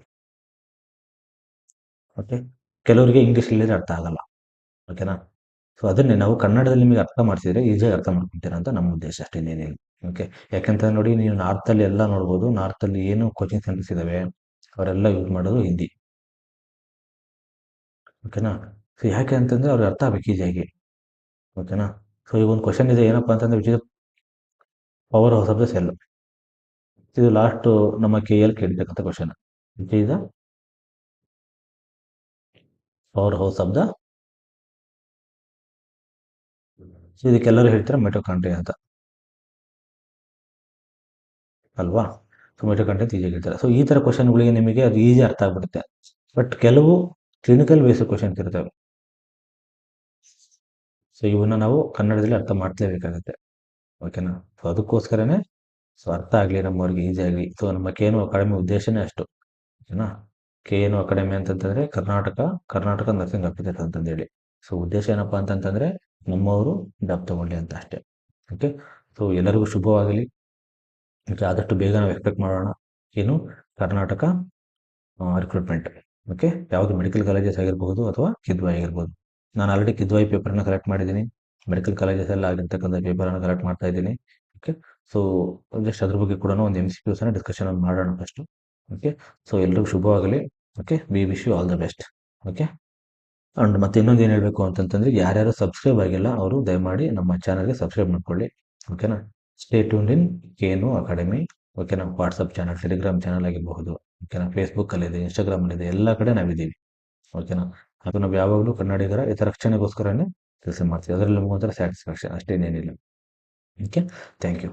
ಓಕೆ, ಕೆಲವರಿಗೆ ಇಂಗ್ಲೀಷಲ್ಲಿ ಅರ್ಥ ಆಗಲ್ಲ. ಓಕೆನಾ. ಸೊ ಅದನ್ನೇ ನಾವು ಕನ್ನಡದಲ್ಲಿ ನಿಮಗೆ ಅರ್ಥ ಮಾಡಿಸಿದ್ರೆ ಈಸಿಯಾಗಿ ಅರ್ಥ ಮಾಡ್ಕೊತೀರಾ ಅಂತ ನಮ್ಮ ಉದ್ದೇಶ, ಅಷ್ಟೇ, ಇನ್ನೇನಿಲ್ಲ. ಓಕೆ, ಯಾಕಂತ ನೋಡಿ ನೀವು ನಾರ್ತಲ್ಲಿ ಎಲ್ಲ ನೋಡ್ಬೋದು, ನಾರ್ತಲ್ಲಿ ಏನು ಕೋಚಿಂಗ್ ಸೆಂಟರ್ಸ್ ಇದ್ದಾವೆ ಅವರೆಲ್ಲ ಯೂಸ್ ಮಾಡೋದು ಹಿಂದಿ. ಓಕೆನಾ. ಸೊ ಯಾಕೆ ಅಂತಂದರೆ ಅವ್ರಿಗೆ ಅರ್ಥ ಆಗಬೇಕು ಈಸಿಯಾಗಿ. ಓಕೆನಾ. ಸೊ ಈಗ ಒಂದು ಕ್ವಶನ್ ಇದೆ ಏನಪ್ಪ ಅಂತಂದರೆ which is power house of the cell. ಇದು ಲಾಸ್ಟು ನಮ್ಮ KL ಕೇಳಿರ್ತಕ್ಕಂಥ question. Which is the power house of the, so ಇದಕ್ಕೆಲ್ಲರೂ ಹೇಳ್ತಾರೆ ಮೈಟೊಕಾಂಡ್ರಿಯಾ ಅಂತ ಅಲ್ವಾ. ಸೊ ಮೈಟೊಕಾಂಡ್ರಿಯಾ ಅಂತ ಈಸಿಯಾಗಿ ಹೇಳ್ತಾರೆ. ಸೊ ಈ ಥರ ಕ್ವಶನ್ಗಳಿಗೆ ನಿಮಗೆ ಅದು ಈಸಿ ಅರ್ಥ ಆಗ್ಬಿಡುತ್ತೆ. ಬಟ್ ಕೆಲವು ಕ್ಲಿನಿಕಲ್ ಬೇಸ್ಡ್ ಕ್ವಶನ್ಸ್ ಇರ್ತವೆ. ಸೊ ಇವನ್ನ ನಾವು ಕನ್ನಡದಲ್ಲಿ ಅರ್ಥ ಮಾಡ್ಲೇಬೇಕಾಗುತ್ತೆ. ಓಕೆನಾ. ಸೊ ಅದಕ್ಕೋಸ್ಕರನೇ ಸೊ ಅರ್ಥ ಆಗಲಿ ನಮ್ಮವ್ರಿಗೆ ಈಸಿ ಆಗಲಿ. ಸೊ ನಮ್ಮ KNU ಅಕಾಡೆಮಿ ಉದ್ದೇಶನೇ ಅಷ್ಟು. ಓಕೆನಾ. KNU ಅಕಾಡೆಮಿ ಅಂತಂತಂದರೆ ಕರ್ನಾಟಕ ನರ್ಸಿಂಗ್ ಅಪ್ಲಿಕೇಶನ್ ಅಂತಂದೇಳಿ. ಸೊ ಉದ್ದೇಶ ಏನಪ್ಪ ಅಂತಂತಂದರೆ ನಮ್ಮವರು ಜಾಬ್ ತಗೊಳ್ಳಿ ಅಂತ ಅಷ್ಟೇ. ಓಕೆ, ಸೊ ಎಲ್ಲರಿಗೂ ಶುಭವಾಗಲಿ. ಓಕೆ, ಆದಷ್ಟು ಬೇಗ ನಾವು ಎಕ್ಸ್ಪೆಕ್ಟ್ ಮಾಡೋಣ ಏನು ಕರ್ನಾಟಕ ರಿಕ್ರೂಟ್ಮೆಂಟ್. ಓಕೆ, ಯಾವುದು ಮೆಡಿಕಲ್ ಕಾಲೇಜಸ್ ಆಗಿರ್ಬೋದು ಅಥವಾ ಕಿದ್ವಾಯಿ ಆಗಿರ್ಬೋದು. ನಾನು ಆಲ್ರೆಡಿ ಕಿದ್ವಾಯಿ ಪೇಪರ್ನ ಕಲೆಕ್ಟ್ ಮಾಡಿದ್ದೀನಿ, ಮೆಡಿಕಲ್ ಕಾಲೇಜಸಲ್ಲಿ ಆಗಿರ್ತಕ್ಕಂಥ ಪೇಪರನ್ನು ಕಲೆಕ್ಟ್ ಮಾಡ್ತಾ ಇದ್ದೀನಿ. ಓಕೆ, ಸೊ ಜಸ್ಟ್ ಅದ್ರ ಬಗ್ಗೆ ಕೂಡ ಒಂದು MCQs ಡಿಸ್ಕಷನ್ ಮಾಡೋಣ ಫಸ್ಟು. ಓಕೆ, ಸೊ ಎಲ್ರಿಗೂ ಶುಭವಾಗಲಿ. Okay, we wish you all the best. Okay, and ಮತ್ತೆ ಇನ್ನೊಂದು ಏನು ಹೇಳಬೇಕು ಅಂತಂತಂದರೆ ಯಾರ್ಯಾರು ಸಬ್ಸ್ಕ್ರೈಬ್ ಆಗಿಲ್ಲ ಅವರು ದಯಮಾಡಿ ನಮ್ಮ ಚಾನಲ್ಗೆ ಸಬ್ಸ್ಕ್ರೈಬ್ ಮಾಡ್ಕೊಳ್ಳಿ. ಓಕೆನಾ. ಸ್ಟೇ ಟ್ಯೂನ್ಡ್ ಇನ್ KNU ಅಕಾಡೆಮಿ. ಓಕೆನಾ. ವಾಟ್ಸಪ್ ಚಾನಲ್, ಟೆಲಿಗ್ರಾಮ್ ಚಾನಲ್ ಆಗಿರಬಹುದು. ಓಕೆನಾ, ಫೇಸ್ಬುಕ್ಕಲ್ಲಿದೆ, ಇನ್ಸ್ಟಾಗ್ರಾಮಲ್ಲಿದೆ, ಎಲ್ಲ ಕಡೆ ನಾವಿದ್ದೀವಿ. ಓಕೆನಾ. ಹಾಗೂ ನಾವು ಯಾವಾಗಲೂ ಕನ್ನಡಿಗರ ಹಿತರಕ್ಷಣೆಗೋಸ್ಕರನೇ ಕೆಲಸ ಮಾಡ್ತೀವಿ. ಅದರಲ್ಲಿ ನಮಗೊಂಥರ ಸ್ಯಾಟಿಸ್ಫ್ಯಾಕ್ಷನ್, ಅಷ್ಟೇನೇನಿಲ್ಲ. Okay, thank you.